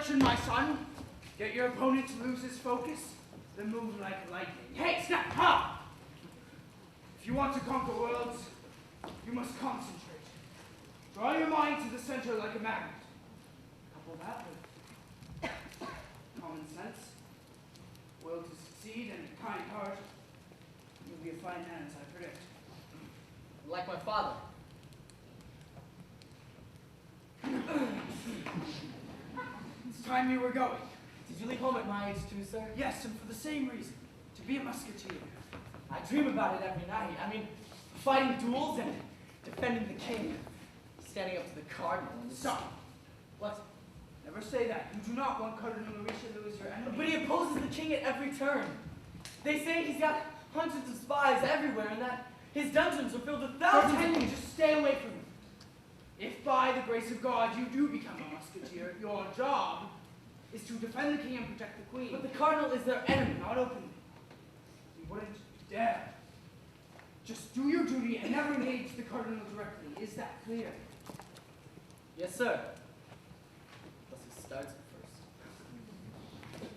direction, my son. Get your opponent to lose his focus, then move like lightning. Hey, snap, ha! If you want to conquer worlds, you must concentrate. Draw your mind to the center like a magnet. Couple that with common sense, will to succeed, and a kind heart. You'll be a fine man, as I predict. Like my father. It's time you were going. Did you leave home at my age too, sir? Yes, and for the same reason. To be a musketeer. I dream about it every night. I mean, fighting duels and defending the king. Standing up to the Cardinal. Stop. What? Never say that. You do not want Cardinal Richelieu as your enemy. But he opposes the king at every turn. They say he's got hundreds of spies everywhere and that his dungeons are filled with thousands. D'Artagnan, just stay away from him. If by the grace of God you do become a musketeer, your job is to defend the king and protect the queen. But the Cardinal is their enemy. Not openly. You wouldn't dare. Just do your duty and never engage the Cardinal directly. Is that clear? Yes, sir. Unless he starts it first.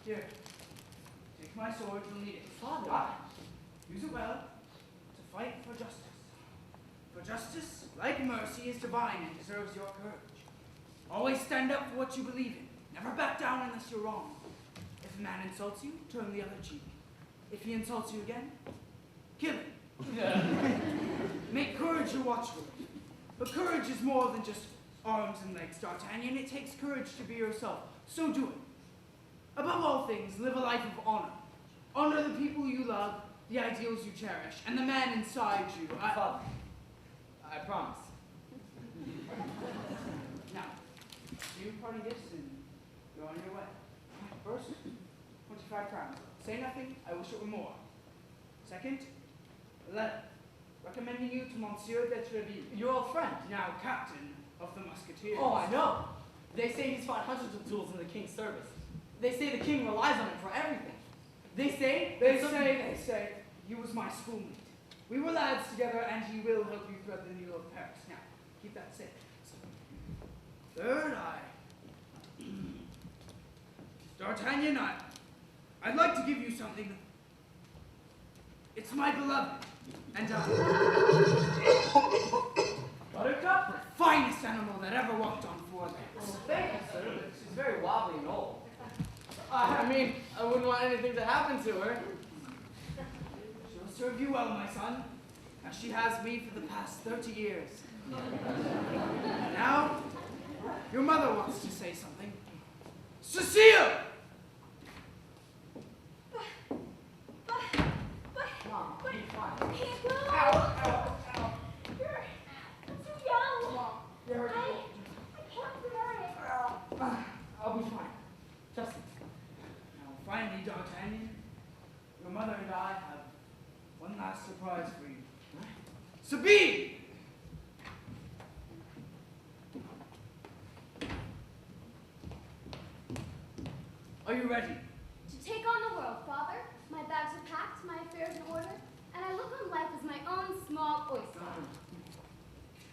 Here. Take my sword, you'll need it. Father. Use it well to fight for justice. For justice, like mercy, is divine and deserves your courage. Always stand up for what you believe in. Never back down unless you're wrong. If a man insults you, turn the other cheek. If he insults you again, kill him. Make courage your watchword. But courage is more than just arms and legs, D'Artagnan. It takes courage to be yourself. So do it. Above all things, live a life of honor. Honor the people you love, the ideals you cherish, and the man inside you. Father, I promise. Now, you party gifts and you're on your way. First, 25 crowns. Say nothing, I wish it were more. Second, a letter recommending you to Monsieur de Treville, Your old friend. now captain of the Musketeers. Oh, I know. They say he's fought hundreds of duels in the king's service. They say the king relies on him for everything. They say, he was my schoolmate. We were lads together, and he will help you thread the needle of Paris. Now, keep that safe. Third, D'Artagnan, I'd like to give you something. It's my beloved, and Buttercup? the finest animal that ever walked on four legs. Well, thank you, sir, but she's very wobbly and old. I mean, I wouldn't want anything to happen to her. She'll serve you well, my son, as she has me for the past 30 years. Now, your mother wants to say something. Cecile! Mom, be fine. Ow, ow, ow. You're too young. Mom, you're hurting. I can't bear it. I'll be fine. Just Now, finally, D'Artagnan, your mother and I have one last surprise for you. Sabine! Are you ready? To take on the world, Father. My bags are packed, my affairs in order, and I look on life as my own small oyster.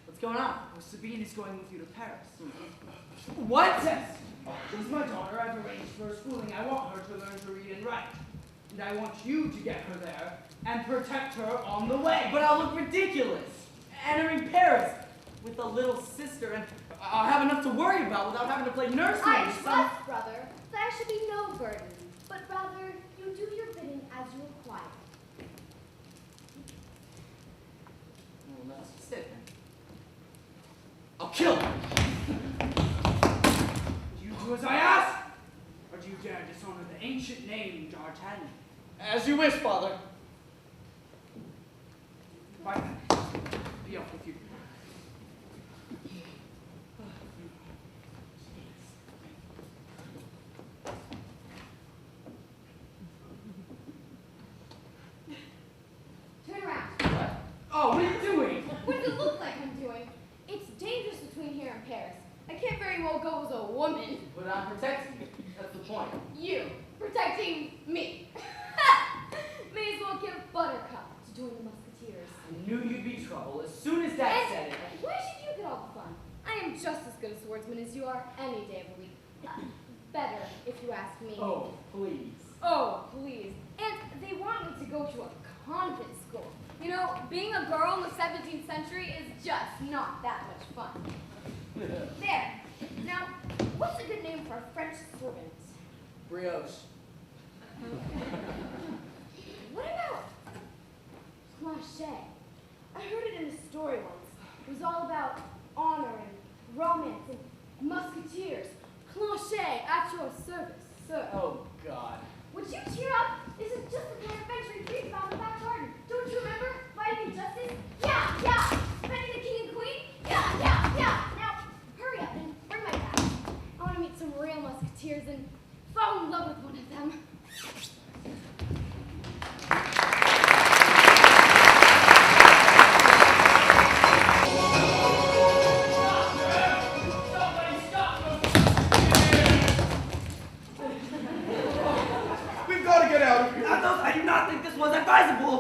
what's going on? Well, Sabine is going with you to Paris. What? Yes. She's my daughter. I've arranged for her schooling. I want her to learn to read and write. And I want you to get her there and protect her on the way. But I'll look ridiculous. Entering Paris with a little sister, and I'll have enough to worry about without having to play nursemaid. I trust, brother, that I should be no burden, but rather you do your bidding as you require. Well, that's just it, then. I'll kill her. Do you do as I ask? Or do you dare dishonor the ancient name D'Artagnan? As you wish, Father. Bye then. Be off with you. Turn around. What? Oh, what are you doing? What does it look like I'm doing? It's dangerous between here and Paris. I can't very well go as a woman. But I'm protecting you. That's the point. You protecting me. May as well give Buttercup to join the Musketeers. I knew you'd be trouble as soon as Dad said it. Why should you get all the fun? I I am just as good a swordsman as you are any day of the week. Better, if you ask me. Oh, please. Oh, please. And they want me to go to a convent school. You know, being a girl in the 17th century is just not that much fun. There. Now, what's a good name for a French servant? Brioche. What about cliché? I heard it in a story once. It was all about honor and romance and musketeers. Cliché at your service, sir. Oh, God. Would you cheer up? This is just the kind of French retreat found in the back garden. Don't you remember? Fighting injustice? Yeah, yeah. Defending the king and queen? Yeah, yeah, yeah. Now, hurry up and bring my bag. I want to meet some real musketeers and fall in love with one of them.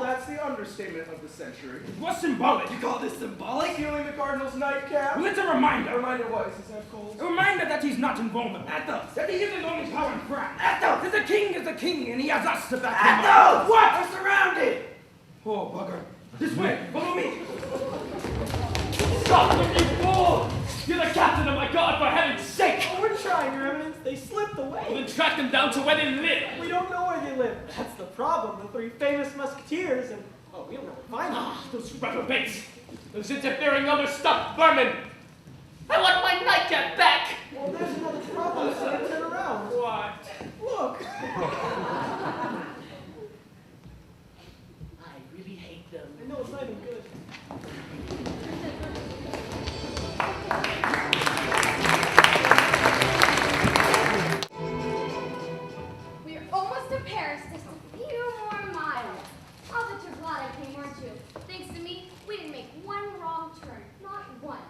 That's the understatement of the century. What's symbolic? You call this symbolic? Stealing the Cardinal's nightcap? Well, it's a reminder. A reminder what? Is his head cold? A reminder that he's not invulnerable. Athos. That he isn't only power and crown. Athos. That the king is the king and he has us to back him up. Athos! What? We're surrounded. Oh, bugger. This way. Follow me. Stop them, you fool! You're the captain of my guard, for heaven's sake! Oh, we're trying, Your Eminence. They slipped away. Well, then track them down to where they live. We don't know where they live. That's the problem. The three famous musketeers, and we don't know where to find them. Ah, those reprobates! Those interfering overstuffed vermin! I want my nightcap back! Well, there's another problem, sir. Turn around. What? Look. I really hate them. I know it's not even good. We are almost to Paris, just a few more miles. I'll bet you're glad I came, aren't you? Thanks to me, we didn't make one wrong turn, not one.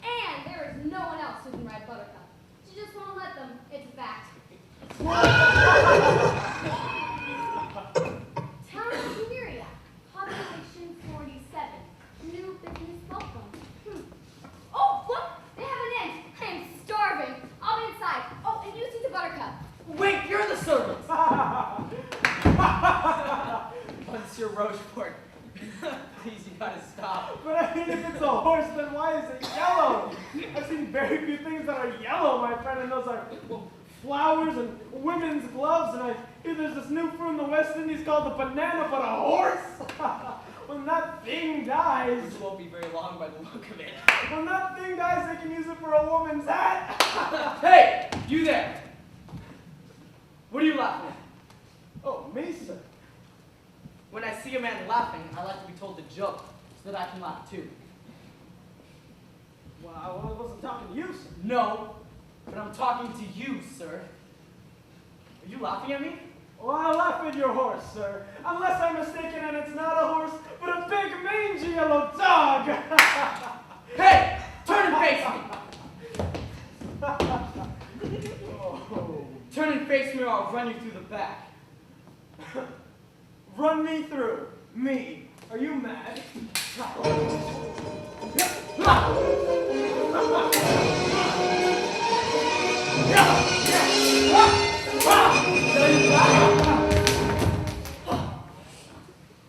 And there is no one else who can ride Buttercup. She just won't let them. It's a fact. Town of Samaria, population 47. New business welcome. Oh, look! They have an inn. I am starving. I'll be inside. Oh, and you see the Buttercup. Wait, you're the servant. Monsieur Rochefort. Please, you gotta stop. But I mean, if it's a horse, then why is it yellow? I've seen very few things that are yellow, my friend, and those are, well, flowers and women's gloves, and I hear there's this new fruit in the West Indies called the banana, but a horse? When that thing dies... This won't be very long by the look of it. When that thing dies, they can use it for a woman's hat. Hey, you there! What are you laughing at? Oh, me, sir. When I see a man laughing, I like to be told the joke, so that I can laugh too. Well, I wasn't talking to you, sir. No, but I'm talking to you, sir. Are you laughing at me? Well, I laugh at your horse, sir. Unless I'm mistaken and it's not a horse, but a big mangy yellow dog. Hey, turn and face me. Oh. Turn and face me or I'll run you through the back. Run me through. Me. Are you mad?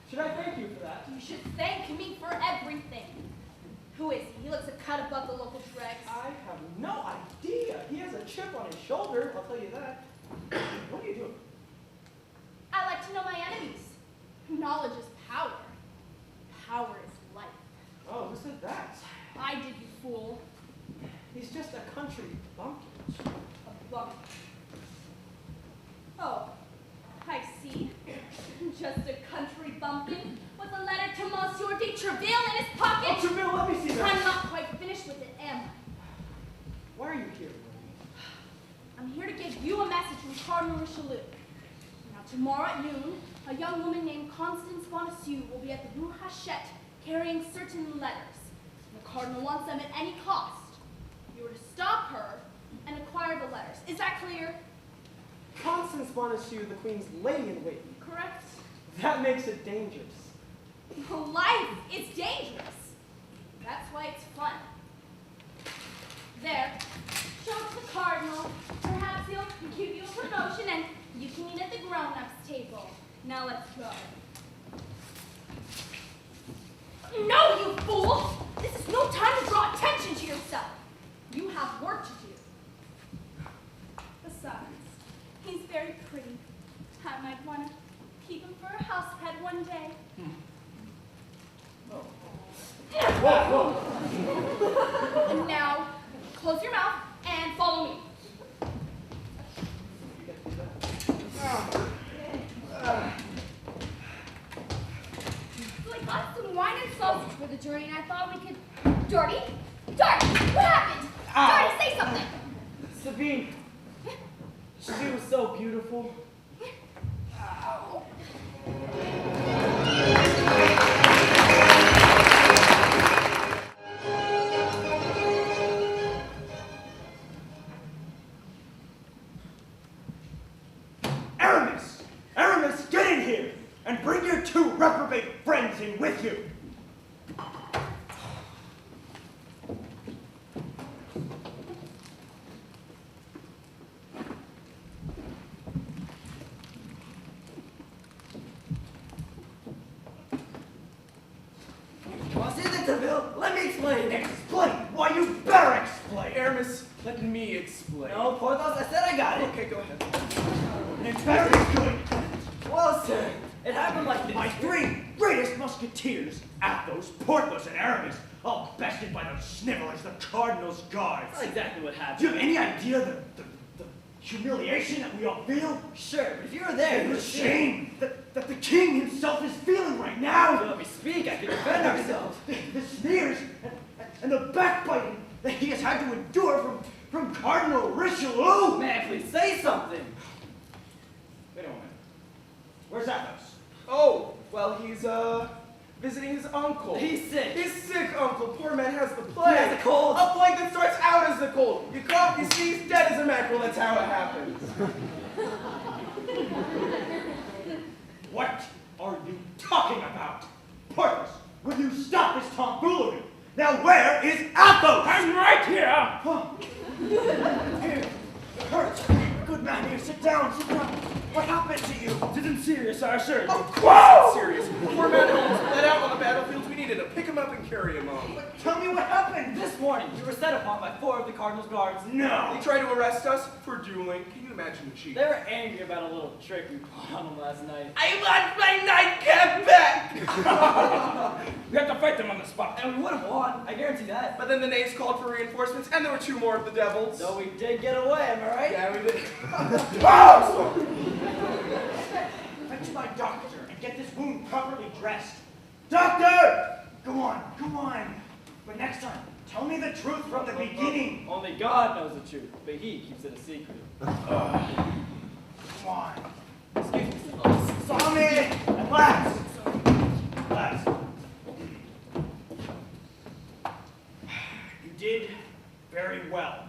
Should I thank you for that? You should thank me for everything. Who is he? He looks a cut above the local dregs. I have no idea. He has a chip on his shoulder, I'll tell you that. What are you doing? I like to know my enemies. Knowledge is power. Power is life. Oh, who said that? I did, you fool. He's just a country bumpkin. A bump. Oh, I see. Just a country bumpkin with a letter to Monsieur de Treville in his pocket. Oh, Treville, let me see that. I'm not quite finished with it, am I? Why are you here, Willie? I'm here to give you a message from Cardinal Richelieu. Now, tomorrow at noon, a young woman named Constance Bonacieux will be at the Rue Hachette carrying certain letters. The Cardinal wants them at any cost. You are to stop her and acquire the letters. Is that clear? Constance Bonacieux, the Queen's lady-in-waiting. Correct? That makes it dangerous. Life is dangerous. That's why it's fun. There. Show it to the Cardinal. Perhaps he'll give you a promotion and you can eat at the grown-ups table. Now let's go. No, you fool! This is no time to draw attention to yourself. You have work to do. Besides, he's very pretty. I might want to keep him for a house pet one day. And now, close your mouth and follow me. So I got some wine and sausage for the journey, and I thought we could... Dirty? Dirty! What happened? Dirty, say something! Sabine, she was so beautiful. Aramis, get in here and bring your two reprobate friends in with you. What's in it, Treville? Let me explain. Explain! Why, you better explain! Aramis, let me explain. No, Porthos, I said I got it. Okay, go ahead. It's very good. Well, sir, it happened like this. My three greatest musketeers, Athos, Porthos, and Aramis, all bested by those snivellers, the Cardinal's guards. That's exactly what happened. Do you have any idea the humiliation that we all feel? Sure, but if you were there, And you the shame that the king himself is feeling right now? let me speak. I can defend ourselves. The sneers and the backbiting that he has had to endure from Cardinal Richelieu. Man, please say something. Wait a moment. Where's Athos? Oh, well, he's, visiting his uncle. He's sick. His sick uncle. Poor man has the plague. He has a cold. A plague that starts out as the cold. You cough, you sneeze, dead as a mackerel. That's how it happens. What are you talking about? Porthos, will you stop this tomfoolery? Now where is Athos? I'm right here! Here, it hurts. Good man, here, sit down, sit down. What happened to you? It isn't serious, sir. Of course it's serious. Poor man was let out on the battlefield. We needed to pick him up and carry him home. But tell me what happened. This morning, you were set upon by 4 of the Cardinal's guards. No. They tried to arrest us for dueling. Can you imagine the cheat? They were angry about a little trick we put on them last night. I want my nightcap back! We have to fight them on the spot. And we would have won, I guarantee that. But then the knaves called for reinforcements, and there were 2 more of the devils. So we did get away, am I right? Yeah, we did. Fetch my doctor and get this wound properly dressed. Doctor! Go on, come on. But next time, tell me the truth from the beginning. Only God knows the truth, but he keeps it a secret. Come on. Excuse me. Saw me! At last! At last. You did very well.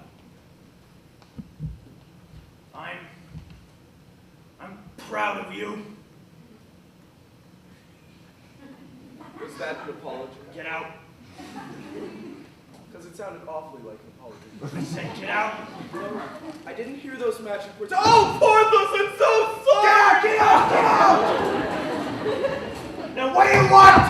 I'm proud of you. Was that an apology? Get out. Because it sounded awfully like an apology. I said get out. I didn't hear those magic words. Oh, Porthos, I'm so sorry! Get out! Get out! Now what do you want?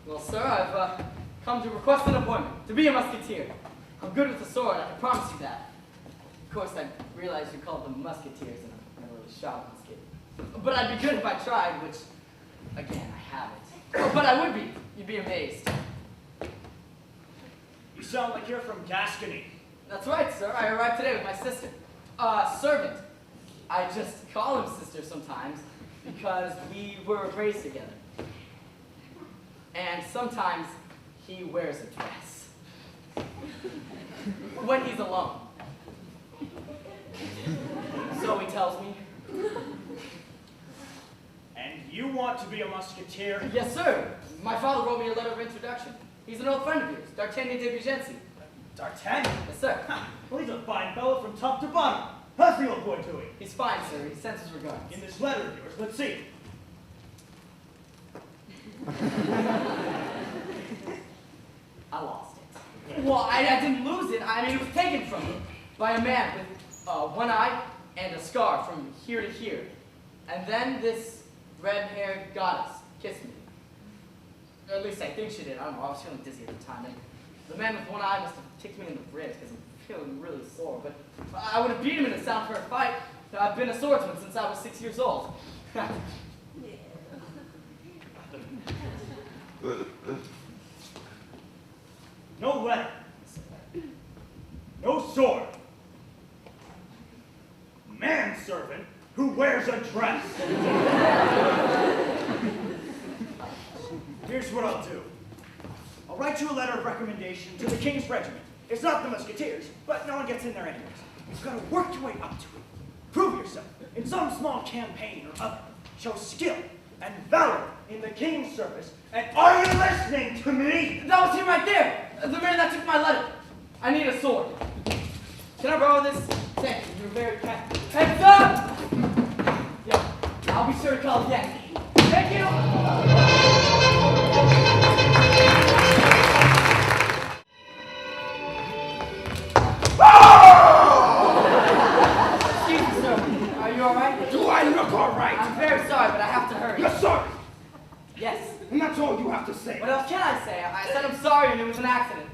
Well, sir, I've come to request an appointment to be a musketeer. I'm good with the sword, I can promise you that. Of course, I realize you call them musketeers, and I've never really shot a musket. But I'd be good if I tried, which, again, I haven't. Oh, but I would be. You'd be amazed. You sound like you're from Gascony. That's right, sir. I arrived today with my sister. Servant. I just call him sister sometimes because we were raised together. And sometimes he wears a dress. When he's alone. So he tells me. And you want to be a musketeer? Yes, sir. My father wrote me a letter of introduction. He's an old friend of yours, D'Artagnan de Vigency. D'Artagnan? Yes, sir. Well, he's a fine fellow from top to bottom. How's the old boy doing? He's fine, sir. He sends his regards. In this letter of yours, let's see. I lost it. Well, I didn't lose it. I mean, it was taken from me by a man with one eye and a scar from here to here. And then this red-haired goddess kissed me. Or at least I think she did. I don't know. I was feeling dizzy at the time. And the man with one eye must have kicked me in the ribs because I'm feeling really sore. But I would have beat him in a sound fair fight. I've been a swordsman since I was 6 years old. No letter. No sword. Manservant who wears a dress. Here's what I'll do. I'll write you a letter of recommendation to the King's regiment. It's not the Musketeers, but no one gets in there anyways. You've got to work your way up to it. Prove yourself in some small campaign or other. Show skill and valor in the King's service. And are you listening to me? That was him right there. The man that took my letter. I need a sword. Can I borrow this? Thank you. You're very kind. Heads up! Yeah, I'll be sure to call again. Thank you! Excuse me, sir. Are you alright? Do I look all right? I'm very sorry, but I have to hurry. You're sorry, Yes. and that's all you have to say. What else can I say? I said I'm sorry and it was an accident.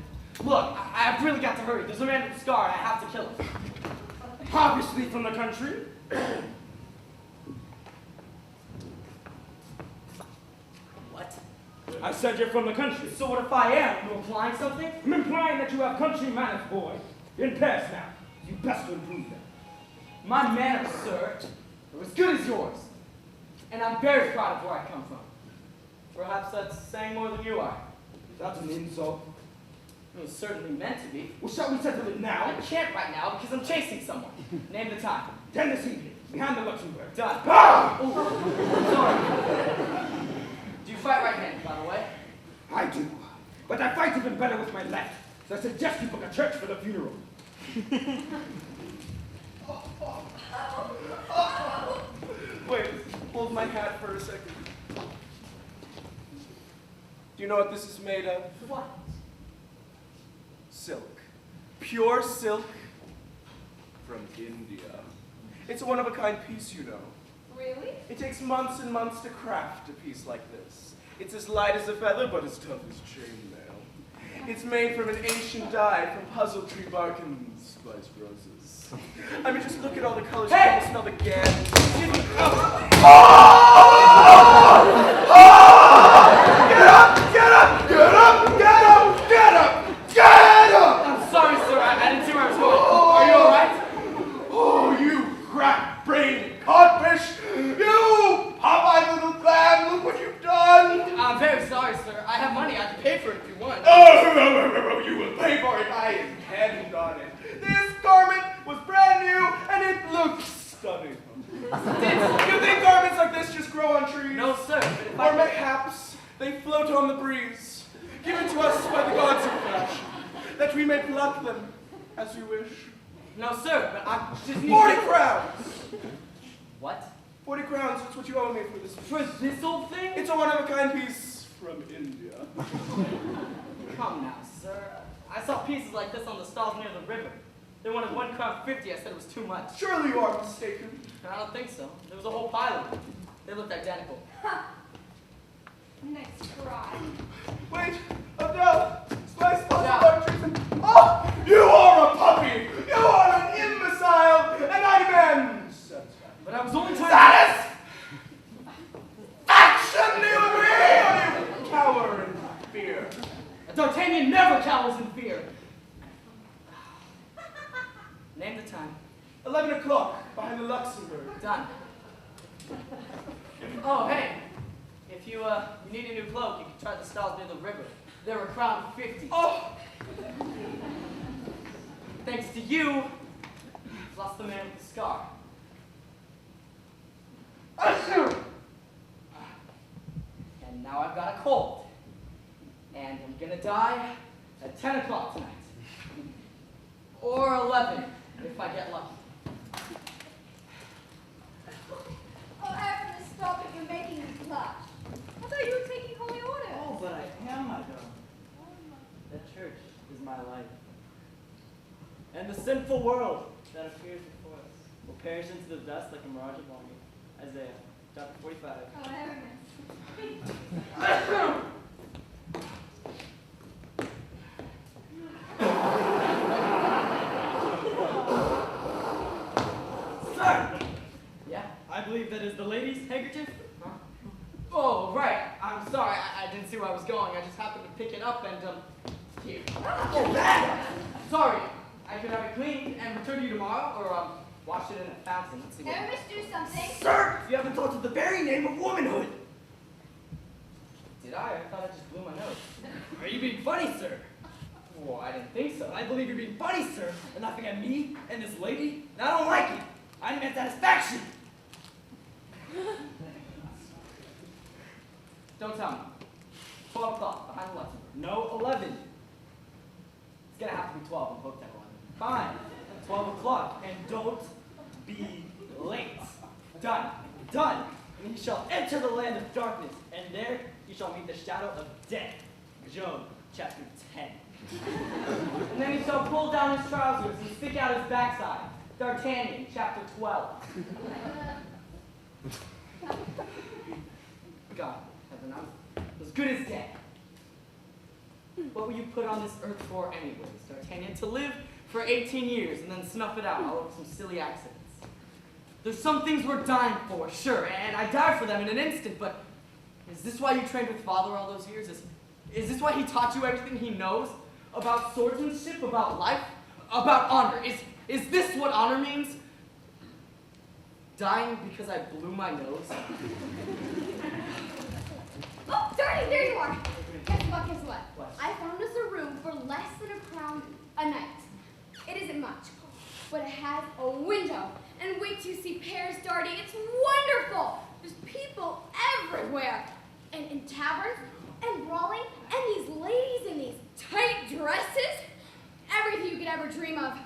Look, I've really got to hurry. There's a man with a scar and I have to kill him. Obviously from the country. What? I said you're from the country. So what if I am? You implying something? I'm implying that you have country manners, boy. In pass now. You best to improve them. My manners, sir, are as good as yours. And I'm very proud of where I come from. Perhaps that's saying more than you are. That's an insult. It was certainly meant to be. Well, shall we settle it I now? can't right now because I'm chasing someone. Name the time. 10 this evening, behind the Luxembourg. Done. Ah! Oh, sorry. Do you fight right-handed, by the way? I do. But I fight even better with my left. So I suggest you book a church for the funeral. Wait, hold my hat for a second. Do you know what this is made of? What? Silk. Pure silk from India. It's a one-of-a-kind piece, you know. Really? It takes months and months to craft a piece like this. It's as light as a feather, but as tough as chainmail. It's made from an ancient dye from puzzle tree bark and spiced roses. I mean, just look at all the colors. Hey! You can smell the gans. Get up! Get up! Get up! Get up! Get up! Get up! I'm sorry, sir. I didn't see where I was going. Are you alright? Oh, you crack-brained codfish! You Popeye little clam! Look what you've done! I'm very sorry, sir. I have money. I can pay for it if you want. Oh, you will pay for it. I intend on it. This garment was brand new, and it looks stunning. You think garments like this just grow on trees? No, sir. But if Or I mayhaps they float on the breeze, given to us by the gods of fashion, that we may pluck them as we wish. No, sir. But I just need 40 crowns! What? 40 crowns, that's what you owe me for this. For this old thing? It's a one-of-a-kind piece from India. Come now, sir. I saw pieces like this on the stalls near the river. They wanted £1.50. I said it was too much. Surely you are mistaken. I don't think so. There was a whole pile of them. They looked identical. Nice try. Wait, Adele! Spice Yeah. puzzle Oh! You are a puppy! You are an imbecile! And I'm an But I was only trying Status! Action! Do you agree? Or do you cower in fear? D'Artagnan never cowers in fear. Name the time. 11 o'clock, behind the Luxembourg. Done. Oh, hey. If you need a new cloak, you can try the stalls near the river. They're a crown 50. Oh! Thanks to you, I've lost the man with the scar. Achoo! And now I've got a cold. And I'm gonna die at 10 o'clock tonight. Or 11, if I get lucky. Oh, after this stop it, you're making me blush. I thought you were taking holy orders. Oh, but I am, my darling. That true? my life. And the sinful world that appears before us will perish into the dust like a mirage of longing. Isaiah, chapter 45. Oh, heavens. Sir! Yeah? I believe that is the lady's handkerchief. Huh? Oh, right. I'm sorry. I didn't see where I was going. I just happened to pick it up and, here. Oh, that! Sorry. I could have it cleaned and return to you tomorrow, or, wash it in a fountain. Let's see what... Never do something. Sir, you haven't thought of the very name of womanhood. Did I? I thought I just blew my nose. Are you being funny, sir? Well, I didn't think so. I believe you're being funny, sir, and laughing at me and this lady, and I don't like it. I demand satisfaction. Don't tell me. 12 o'clock, behind the lesson. No, 11. It's gonna have to be 12. I'm booked at 11. Fine. 12 o'clock, and don't be late. Done. Done. And you shall enter the land of darkness, and there you shall meet the shadow of death. Job, chapter 10. And then he shall pull down his trousers and stick out his backside. D'Artagnan, chapter 12. God, heaven, I'm as good as dead. What were you put on this earth for anyways, D'Artagnan? To live for 18 years and then snuff it out all over some silly accidents. There's some things we're dying for, sure, and I died for them in an instant, but is this why you trained with Father all those years? Is this why he taught you everything he knows about swordsmanship, about life, about honor? Is this what honor means? Dying because I blew my nose? Oh, darling, there you are. Guess what, What? I found us a room for less than a crown a night. It isn't much, but it has a window. And wait till you see pairs darting. It's wonderful. There's people everywhere. And in taverns, and brawling, and these ladies in these tight dresses. Everything you could ever dream of.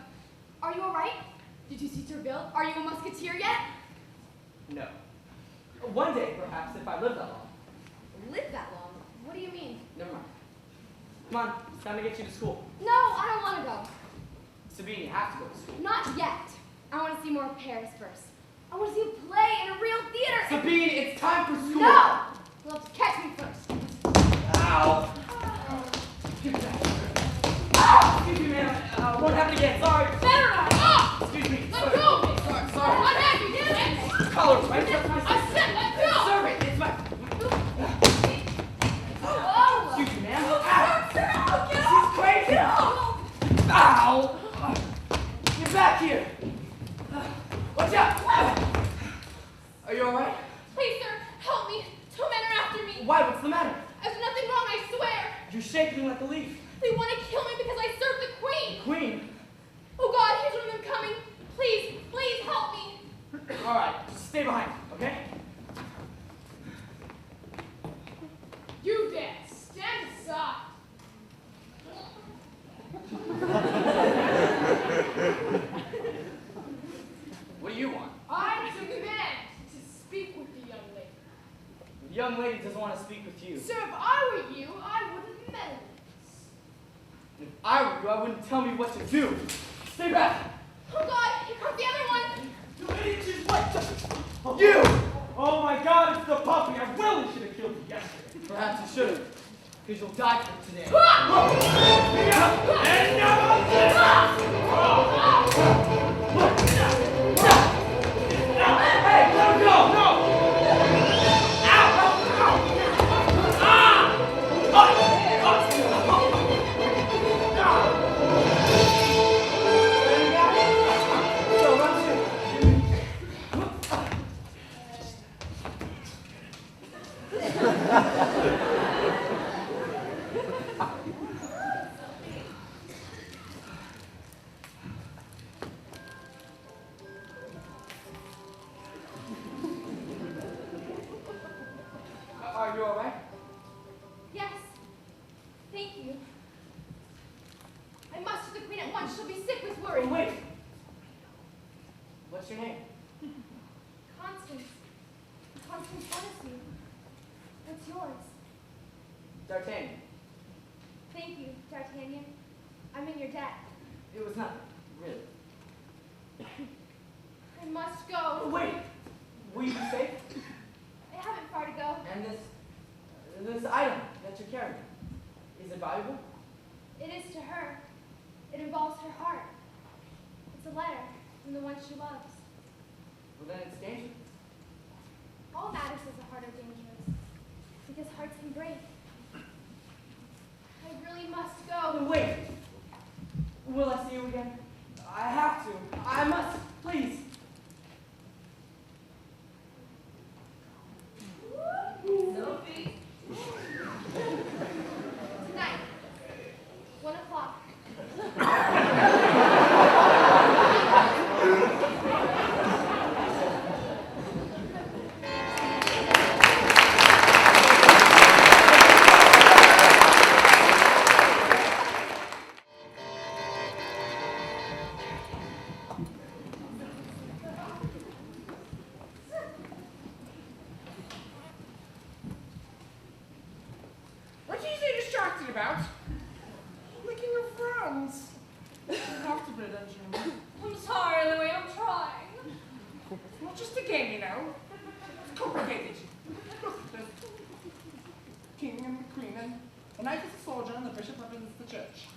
Are you all right? Did you see Treville? Are you a musketeer yet? No. One day, perhaps, if I live that long. Live that long? What do you mean? Never mind. Come on, it's time to get you to school. No, I don't want to go. Sabine, you have to go to school. Not yet. I want to see more of Paris first. I want to see a play in a real theater. Sabine, it's time for school. No! You'll have to catch me first. Ow! Excuse me, ma'am. Won't happen again. Sorry. Better not. Ah! Excuse me. Let Sorry. go of me. Sorry. I'm happy, did it? Collar, right? I said let go. Servant, it's my... Oh! Excuse me, ma'am. Get off! She's crazy. Ow! Get back here. Watch out. Are you all right? Please, sir, help me. 2 men are after me. Why? What's the matter? There's nothing wrong, I swear. You're shaking like a leaf. They want to kill me because I serve the queen. Queen? Oh, God, here's one of them coming. Please, please help me. All right, just stay behind, okay? You dance. Stand aside. What do you want? I demand to speak with the young lady. The young lady doesn't want to speak with you. Sir, if I were you, I wouldn't meddle with this. If I were you, I wouldn't tell me what to do. Stay back! Oh, God, here comes the other one. You idiot, she's what? You! Oh my God, it's the puppy. I really should have killed you yesterday. Perhaps you should have, because you'll die for it today. Hey, let him go! No! Ow! Ow! Ah! So, run to. Are you all right? Yes. Thank you. I must to the queen at once. She'll be sick with worry. Oh, wait. What's your name? Constance. Constance Bonacieux. What's yours? D'Artagnan. Thank you, D'Artagnan. I'm in your debt. It was nothing, really. I must go. Wait, will you be safe? I haven't far to go. And this item that you're carrying, is it valuable? It is to her. It involves her heart. It's a letter from the one she loves. Well, then it's dangerous. All matters of the heart are dangerous, because hearts can break. I really must go. Wait, will I see you again? I have to. I must, please. Sophie. Tonight, 1 o'clock. What are you so distracted about? Licking your friends. You have to play, don't you? I'm sorry, Louis. I'm trying. It's not just a game, you know. It's complicated. Look, there's the king and the queen, and the knight is the soldier, and the bishop represents the church.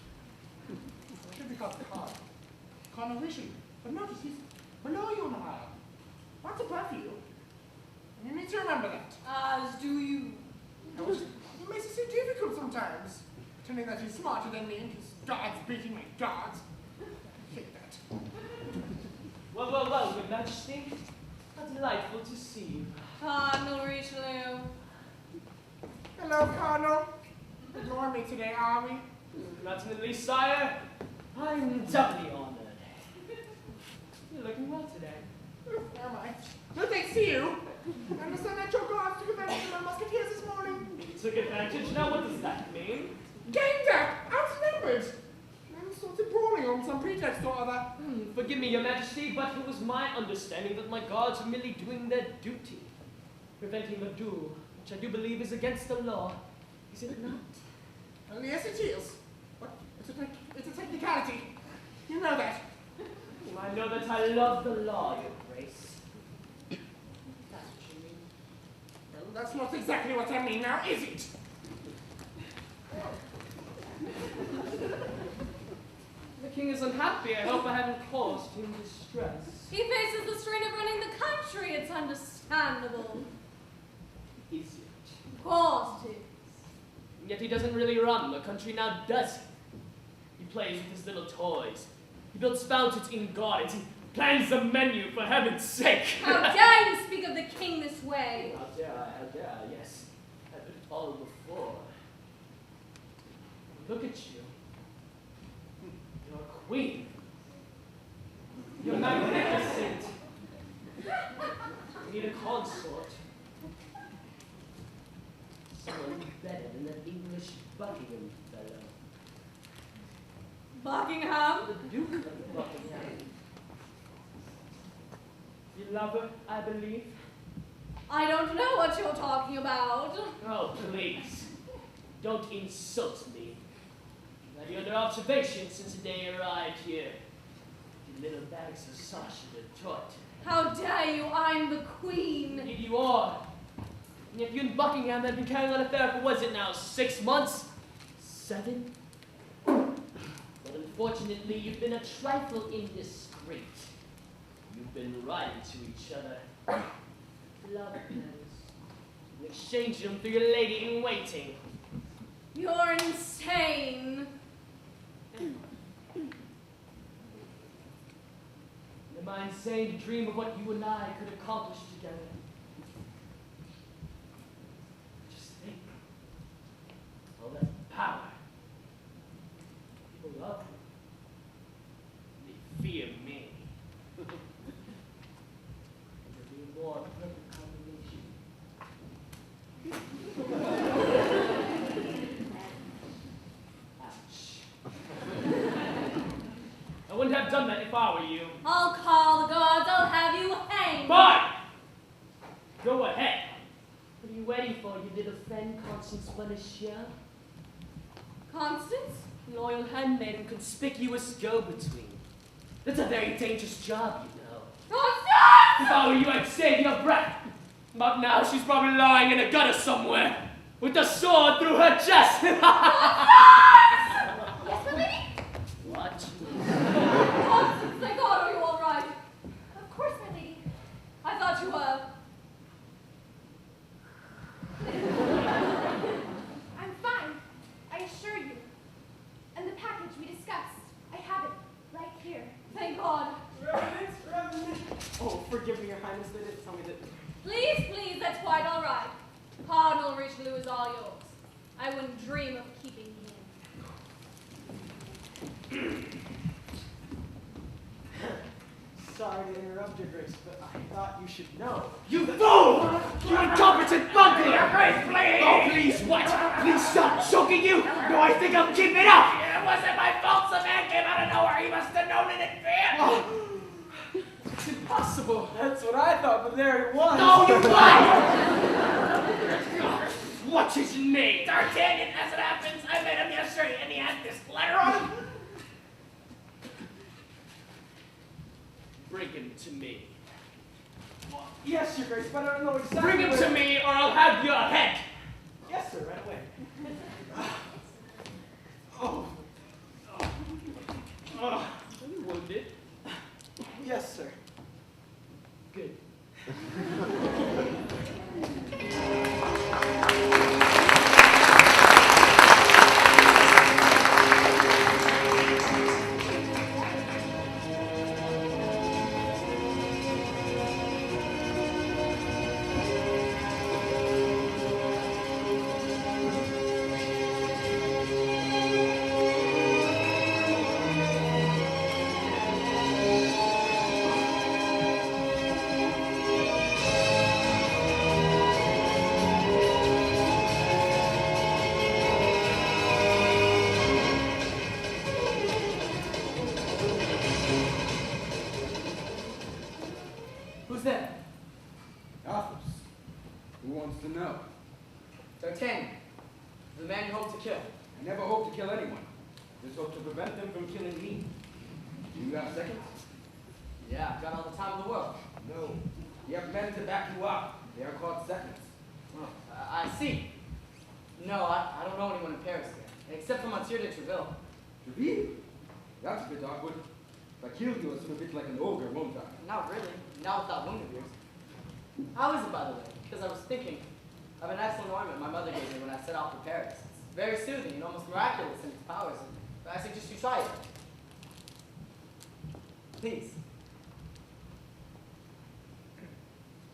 It should be called the card. Cardinal Richelieu. But notice he's below you in the aisle. Not above you. And you need to remember that. As do you. It makes it so difficult sometimes. Pretending that he's smarter than me and his guards beating my guards. I hate that. Well, Your Majesty. How delightful to see you. Cardinal Richelieu. Hello, Cardinal. Ignore me today, are we? Not in the least, sire. I'm doubly honored. You're looking well today. Am I? No thanks to you. I understand that your guards took advantage of my musketeers this morning. Took advantage? Now what does that mean? Ganged up, outnumbered. And started brawling on some pretext or other. Forgive me, Your Majesty, but it was my understanding that my guards are merely doing their duty. Preventing a duel, which I do believe is against the law. Is it not? Well, yes, it is. But it's a technicality. You know that. I know that I love the law, Your Grace. That's what you mean. Well, that's not exactly what I mean now, is it? The king is unhappy. I hope I haven't caused him distress. He faces the strain of running the country. It's understandable. Is it? Of course it is. Yet he doesn't really run the country now, does he? He plays with his little toys. He builds fountains in gardens. He plans the menu, for heaven's sake. How dare you speak of the king this way? How dare I, yes. I've been all before. Look at you. You're a queen. You're magnificent. You need a consort. Someone better than that English Buckingham fellow. Buckingham? The Duke of Buckingham. You love her, I believe? I don't know what you're talking about. Oh, please. Don't insult me. I've had you under observation since the day you arrived here. Your little bags of sausage and tort. How dare you? I'm the queen. Indeed you are. And yet you and Buckingham have been carrying on an affair for, was it now, 6 months? 7? But unfortunately, you've been a trifle indiscreet. You've been writing to each other love letters and exchanging them through your lady-in-waiting. You're insane. Am I insane to dream of what you and I could accomplish together? Just think. All that power. People love you. They fear me. It'll be a more perfect combination. Ouch. I wouldn't have done that if I were you. I'll call the guards. I'll have you hanged. Fine! Go ahead. What are you waiting for, you little friend, Constance Monsieur? Constance? Loyal handmaid and conspicuous go-between. That's a very dangerous job, you know. Constance! If I were you, I'd save your breath. But now she's probably lying in a gutter somewhere, with the sword through her chest. Yes, my lady? What? Constance, thank God, are you all right? Of course, my lady. I thought you were. I'm fine, I assure you. And the package we discussed, I have it right here. Thank God. Revenant, Revenant. Oh, forgive me, Your Highness, they didn't tell me that. Please, please, that's quite all right. Cardinal Richelieu is all yours. I wouldn't dream of keeping him. Sorry to interrupt your grace, but I thought you should know. You fool! You incompetent bungler! Please! Oh, please, what? Please stop choking you! No, I think I'm keeping up! It wasn't my fault. The man came out of nowhere. He must have known it in fear. Oh, it's impossible. That's what I thought, but there it was. No, you lied! What's his name? D'Artagnan, as it happens, I met him yesterday, and he had this letter on him. Bring him to me. Yes, Your Grace, but I don't know exactly. Bring him to me, or I'll have your head. Yes, sir, right away. Oh. Are you wounded? Yes, sir. Good. Who's there? Athos, who wants to know? D'Artagnan. The man you hope to kill. I never hope to kill anyone. Just hope to prevent them from killing me. Do you have seconds? Yeah, I've got all the time in the world. No. You have men to back you up. They are called seconds. Oh, I see. No, I don't know anyone in Paris here, except for Monsieur de Treville. Treville? That's a bit awkward. If I killed you, I'll seem a bit like an ogre, won't I? Not really. Not with that wound of yours. How is it, by the way? Because I was thinking of an excellent ointment my mother gave me when I set off for Paris. It's very soothing and almost miraculous in its powers. I suggest you try it. Please.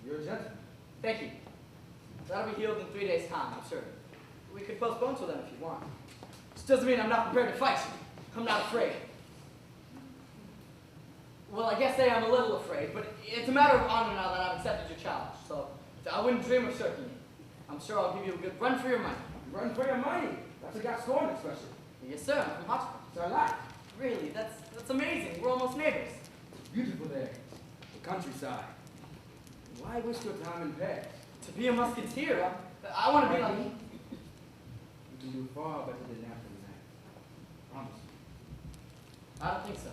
You're a gentleman. Thank you. That'll be healed in 3 days' time, I'm sure. We could postpone till then if you want. This doesn't mean I'm not prepared to fight you. I'm not afraid. Well, I guess I'm a little afraid, but it's a matter of honor now that I've accepted your challenge, so I wouldn't dream of shirking you. I'm sure I'll give you a good run for your money. Run for your money. That's a Gascon expression. Yes, sir. I'm from Hotspur. So I like. Really, that's amazing. We're almost neighbors. Beautiful there. The countryside. Why waste your time in Paris? To be a musketeer, I want to be like... You can do far better than after that. Promise. I don't think so.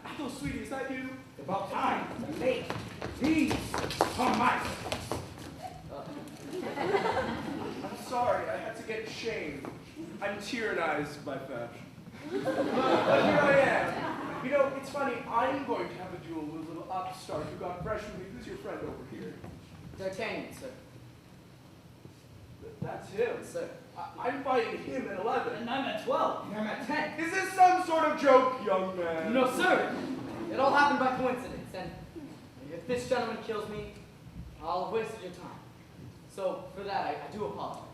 Athos, sweetie, is that you? It's about time. You're late. Please, come my I'm sorry, I had to get shaved. I'm tyrannized by fashion. But here I am. You know, it's funny, I'm going to have a duel with a little upstart who got fresh with me. Who's your friend over here? D'Artagnan, sir. That's him. Sir. I'm fighting him at 11. And I'm at 12. And I'm at 10. Is this some sort of joke, young man? No, sir. It all happened by coincidence, and if this gentleman kills me, I'll have wasted your time. So, for that, I do apologize.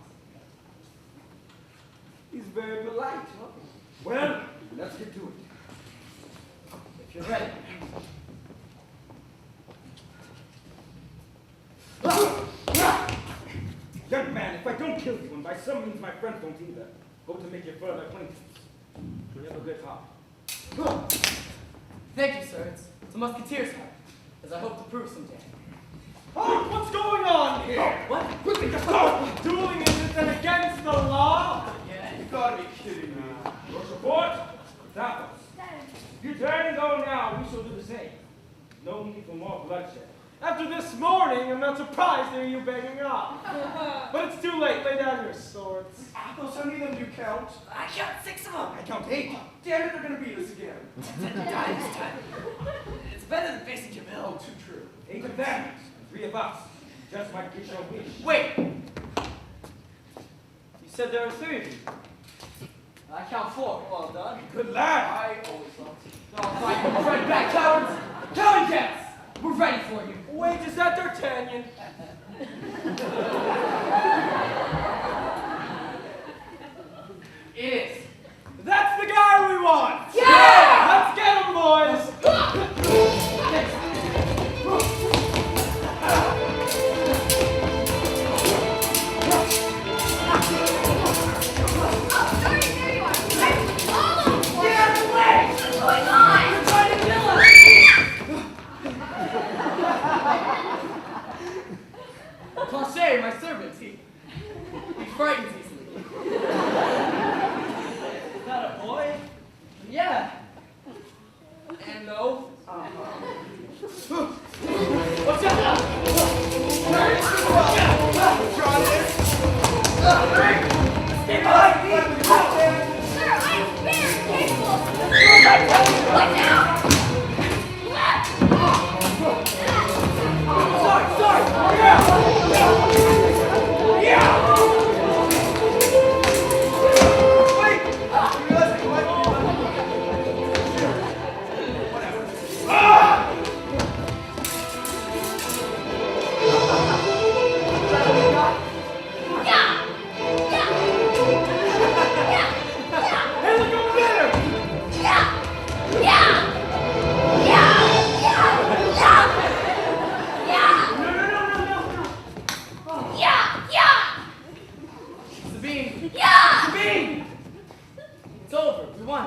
He's very polite. Well, let's get to it. If you're ready. Young man, if I don't kill you, and by some means my friend won't either, hope to make your further acquaintance. You have a good heart. Thank you, sir. It's a musketeer's heart, as I hope to prove someday. Halt! What's going on here? What? Quickly, just go! Dueling isn't against the law? You gotta be kidding me. Your support? Without us. You turn and go now, we shall do the same. No need for more bloodshed. After this morning, I'm not surprised to hear you begging off. But it's too late. Lay down your swords. Those how many of them you count? I count 6 of them. I count 8. Damn it, they're gonna beat us again. It's better than facing Treville. Oh, too true. 8 of them, and 3 of us. Just might get your wish. Wait! You said there were 3 of you. I count 4. Well done. Good lad. I always thought. All right, right back, cowards! Coward cats! We're ready for you. Wait, is that D'Artagnan? It is. That's the guy we want! Yeah! Let's get him, boys! Planchet, my servant, he frightens easily. Is that a boy? Yeah. And no. What's up? Sir, I'm very capable. Watch out! Sorry! Yeah! Wait! Whatever. Hey, look over there! Sabine! Sabine! It's over. We won.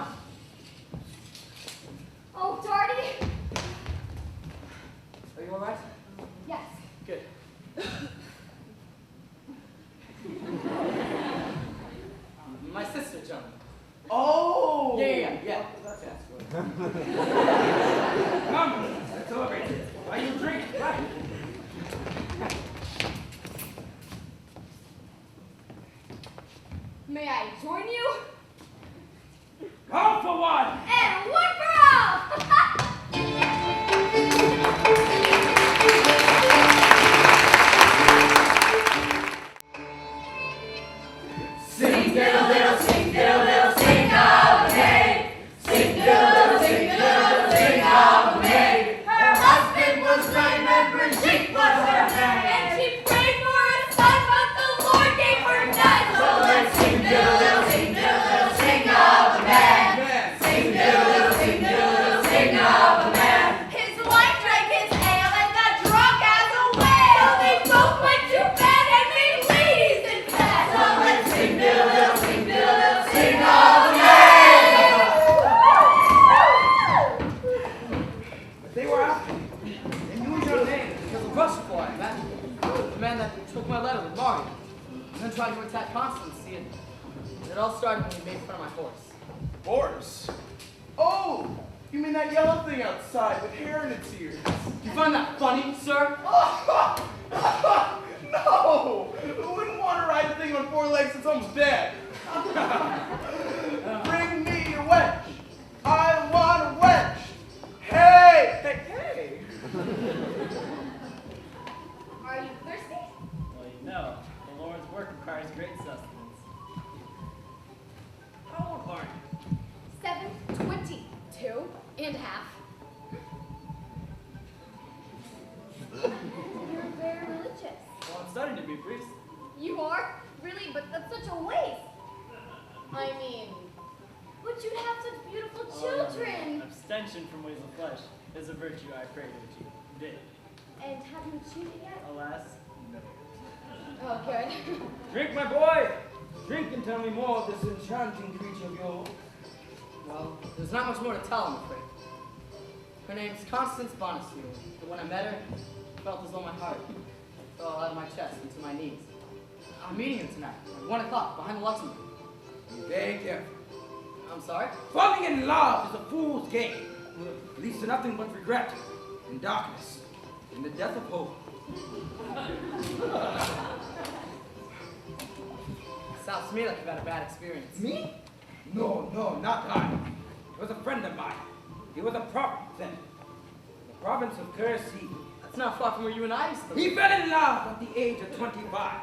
Oh, Darty. Are you all right? Yes. Good. My sister, John. Oh! Yeah. Come, let's celebrate. Why you drink? Right. May I join you? All for one. And one for all! Sing diddle diddle, sing diddle diddle, sing of a maid. Sing diddle diddle, sing diddle diddle, sing of a maid. Her husband was lame and Brigitte was her maid. And she prayed for a son, but the Lord gave her none. So let's sing diddle diddle, sing diddle diddle, sing of a man. Sing diddle diddle, sing diddle diddle, sing of a man. His wife drank his ale and got drunk as a whale. So they both went to bed and made ladies in bed. So let's sing diddle diddle, sing diddle diddle, sing of a man. They were after me. They knew your name because of Rushmore, I met. The man that took my letter with Mario. And then tried to attack Constancy, and it all started when he made fun of my horse. Horse? Oh! You mean that yellow thing outside with hair in its ears? You find that funny, sir? No! Who wouldn't want to ride a thing on 4 legs that's almost dead? Bring me a wench! I want a wench! Hey! Hey! Are you thirsty? Well, you know, the Lord's work requires great sustenance. How old are you? 7:22 and a half. You're very religious. Well, I'm starting to be a priest. You are? Really? But that's such a waste. I mean, but you'd have such beautiful children. Abstention from ways of flesh is a virtue I pray to achieve. Did. And have you achieved it yet? Alas, no. Oh, good. Drink, my boy. Drink and tell me more of this enchanting creature of yours. Well, there's not much more to tell, I'm afraid. Her name's Constance Bonacieux, but when I met her, I felt as though my heart fell out of my chest into my knees. I'm meeting him tonight at 1 o'clock behind the Luxembourg. Be very careful. I'm sorry? Falling in love is a fool's game. It leads to nothing but regret and darkness and the death of hope. Sounds to me like you've had a bad experience. Me? No, not I. It was a friend of mine. He was a prophet then. The province of Kursi. That's not far from where you and I used to live. He fell in love at the age of 25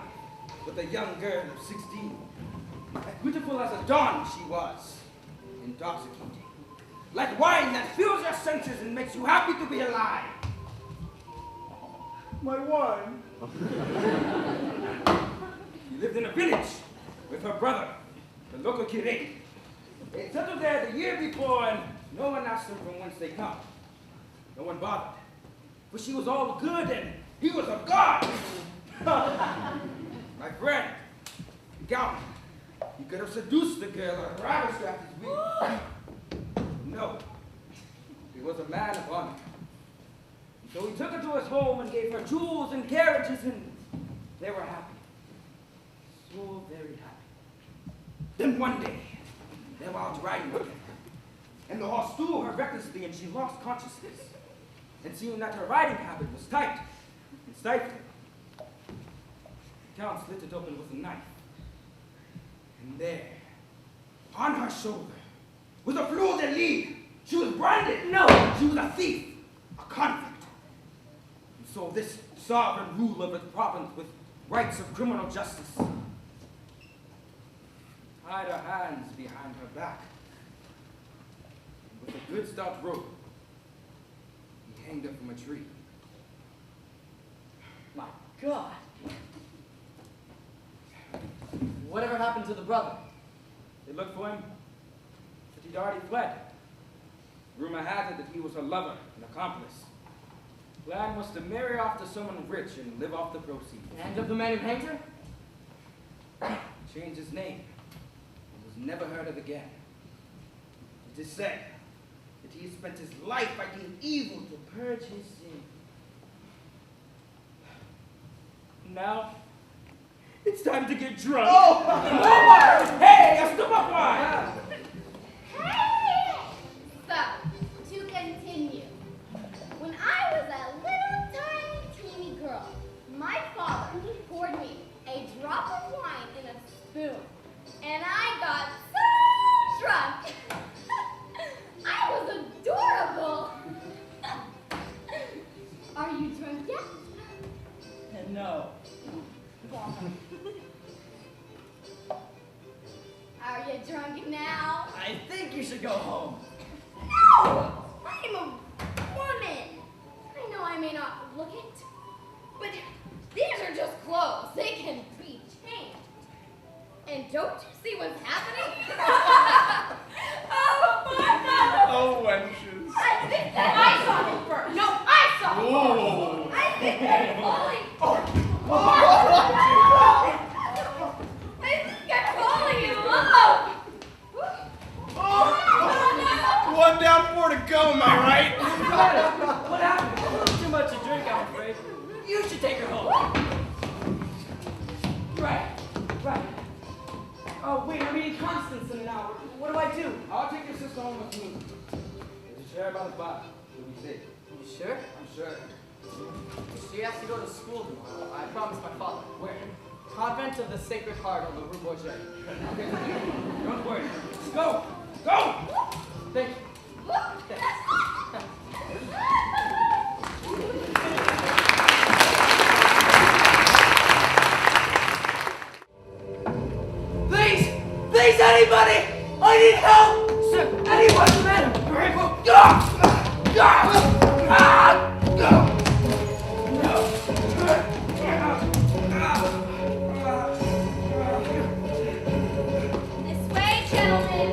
with a young girl of 16. As beautiful as a dawn she was, intoxicating. Like wine that fills your senses and makes you happy to be alive. My wine. He lived in a village with her brother, the local curate. They settled there the year before, and no one asked them from whence they come. No one bothered. For she was all good, and he was a god. My friend, Gout, he could have seduced the girl or rather strapped his wheel. No, he was a man of honor. So he took her to his home and gave her jewels and carriages, and they were happy. So very happy. Then one day, they were out riding together, and the horse threw her recklessly, and she lost consciousness. And seeing that her riding habit was tight and stifling, the Count slit it open with a knife. And there, on her shoulder, with a fleur de lis, she was branded. No, she was a thief, a convict. And so this sovereign ruler of the province with rights of criminal justice tied her hands behind her back. And with a good stout rope, he hanged her from a tree. My God. Whatever happened to the brother? They looked for him, but he'd already fled. Rumor has it that he was her lover and accomplice. Plan was to marry off to someone rich and live off the proceeds. And of the man who hanged her? Changed his name and was never heard of again. It is said that he spent his life fighting evil to purge his sin. Now, it's time to get drunk. Oh! Hey, a stomach wine! Hey! So, to continue. When I was a little tiny teeny girl, my father poured me a drop of wine in a spoon, and I got so drunk. I was adorable. Are you drunk yet? No. Are you drunk now? I think you should go home. No! I'm a woman. I know I may not look it, but these are just clothes. They can be changed. And don't you see what's happening? Oh, my God! Oh, wenches. I think that I saw him first. No, I saw him Oh. first. I think they're falling. I think I'm falling in love. One down, 4 to go, am I right? What happened? Too much to drink, I'm afraid. You should take her home. Right. Oh, wait, I'm meeting Constance in an hour. What do I do? I'll take your sister home with me. There's a chair by the bar. You'll be safe. You sure? I'm sure. She has to go to school tomorrow. I promised my father. Where? Convent of the Sacred Heart on the Rue Bourget. Don't worry. Go! Go! Thank you. Please, anybody! I need help! Sir, anyone, man! This way, gentlemen.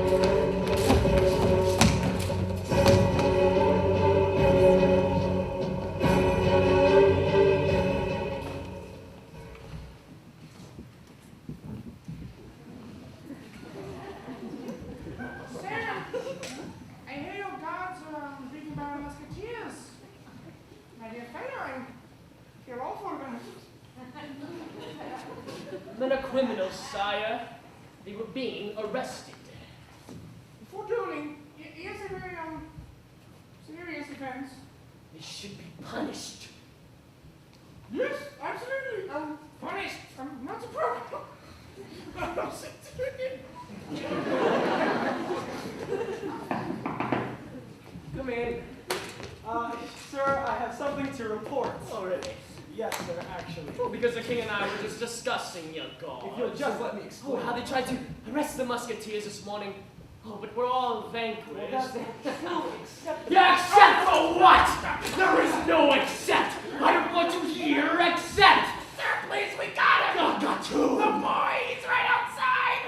sire. They were being arrested. For dueling, it is a very serious offense. They should be punished. Yes, absolutely. Punished. Not a problem. Come in. Sir, I have something to report. Oh, really? Yes, sir, actually. Well, because the king and I were just discussing your god. If you'll just let me Oh, explain. how they tried to arrest the musketeers this morning. Oh, but we're all vanquished. Well, that's true, except... Yeah, except for what? There is no except. I don't want to hear except. Sir, please, we got him. Oh, got to. The boy, he's right outside.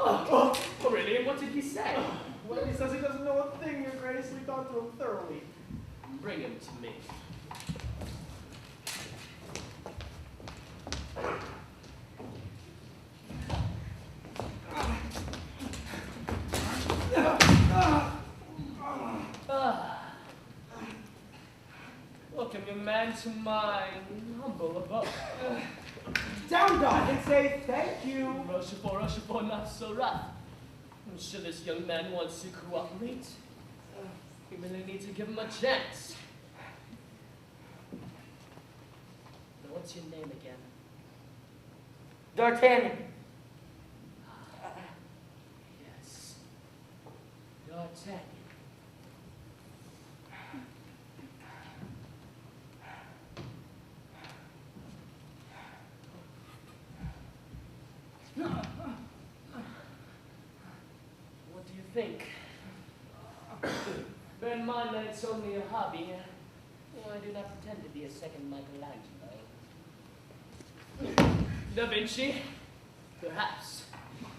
Oh, really? And what did he say? Well, he says he doesn't know a thing, Your Grace. We've gone through him thoroughly. Bring him to me. Welcome, young man, to my humble abode. Down, dog, and say thank you. Rochefort, not so rough. I'm sure this young man wants to cooperate. We really need to give him a chance. Now, what's your name again? D'Artagnan. Yes. D'Artagnan. What do you think? Bear in mind that it's only a hobby. I do not pretend to be a second Michelangelo. Da Vinci? Perhaps.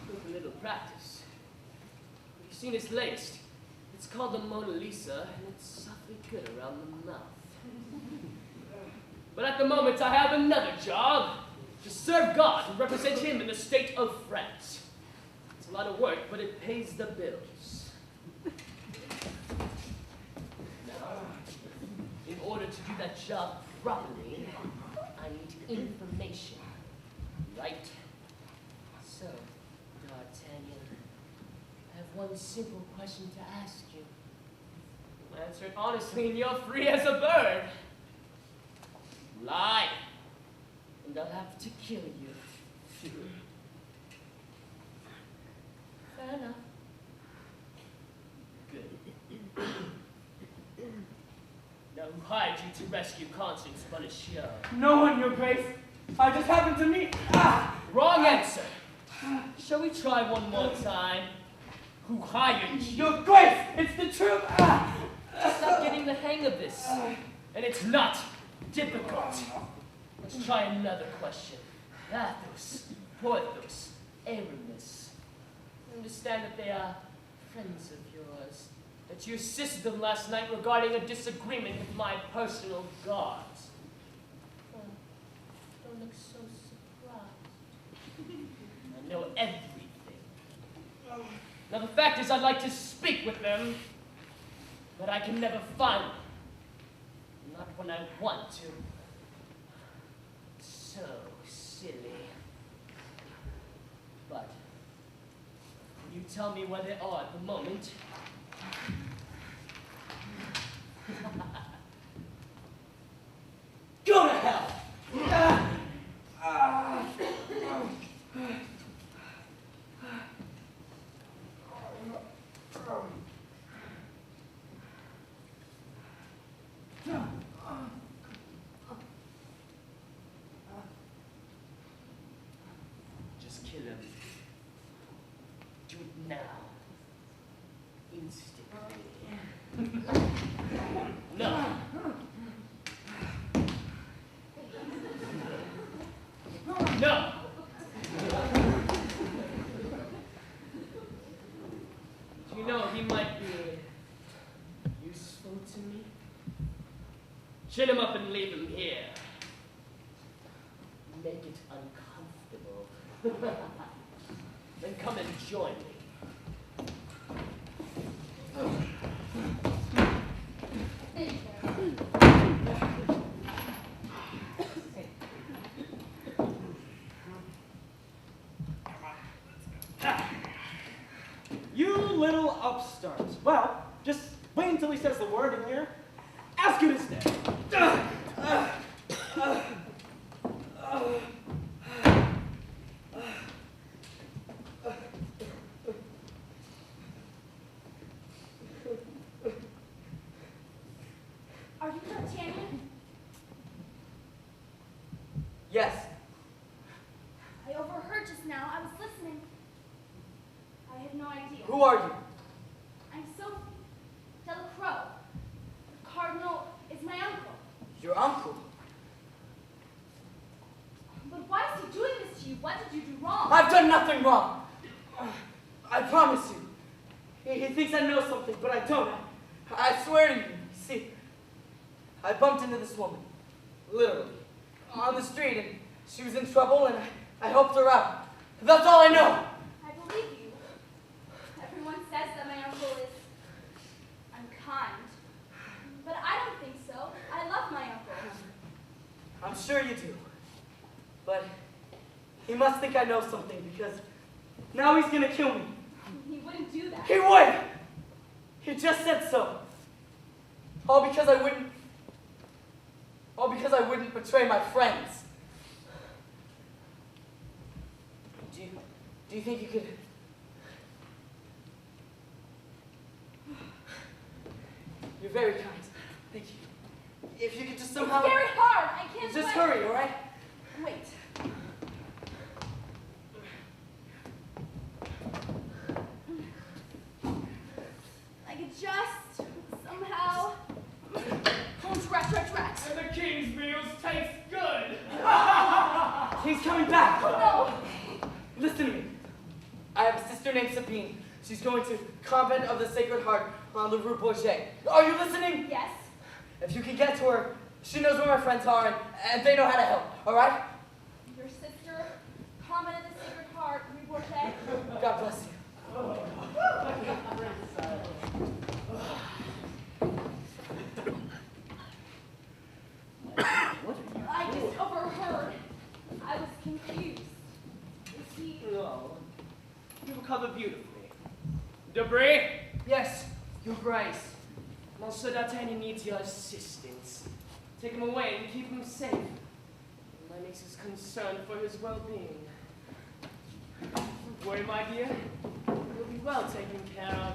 With a little practice. Have you seen his latest? It's called the Mona Lisa, and it's awfully good around the mouth. But at the moment, I have another job. To serve God and represent him in the state of France. It's a lot of work, but it pays the bills. Now, in order to do that job properly, I need information. Right? So, D'Artagnan, I have one simple question to ask you. You answer it honestly and you're free as a bird. Lie. And I'll have to kill you. Fair enough. Good. Now who hired you to rescue Constance Monsieur? No one, Your Grace. I just happened to meet... Wrong answer. Shall we try one more time? Who hired you? Your Grace, it's the truth. Just not getting the hang of this. And it's not difficult. Let's try another question. Athos, Porthos, Aramis. I understand that they are friends of yours. That you assisted them last night regarding a disagreement with my personal guards. Oh, don't look so surprised. I know everything. Now the fact is I'd like to speak with them, but I can never find them. Not when I want to. So silly. But can you tell me where they are at the moment? Go to hell. Just kill him. Do it now. Instantly. No. No. Do you know he might be useful to me? Chin him up and leave him here. Make it uncomfortable. Then come and join me. start? Well, just wait until he says the word and you're as good as dead. Are you D'Artagnan? Yes. I overheard just now. I was listening. I had no idea. Who are you? I'm Sophie Delacroix. The Cardinal is my uncle. Your uncle. But why is he doing this to you? What did you do wrong? I've done nothing wrong. I promise you. He thinks I know something, but I don't. I swear to you. See, I bumped into this woman, literally, on the street, and she was in trouble, and I helped her out. That's all I know. I believe you. Everyone says that my uncle is unkind. But I don't think so. I love my uncle. I'm sure you do. But he must think I know something, because now he's gonna kill me. He wouldn't do that. He would! He just said so. All because I wouldn't betray my friends. Do you think you could... You're very kind. Thank you. If you could just somehow... It's very hard. I can't Just wait. hurry, all right? Wait. I could just somehow... Rat. And the king's meals taste good. He's coming back. No. Listen to me. I have a sister named Sabine. She's going to Convent of the Sacred Heart on the Rue Bourget. Are you listening? Yes. If you can get to her, she knows where my friends are, and they know how to help, all right? Your sister, Convent of the Sacred Heart, Rue Bourget. God bless you. I just overheard. I was confused. Is he... No. You recover beautifully. Debris? Yes, Your Grace. Monsieur D'Artagnan needs your assistance. Take him away and keep him safe. My niece is concerned for his well-being. Don't worry, my dear. He'll be well taken care of.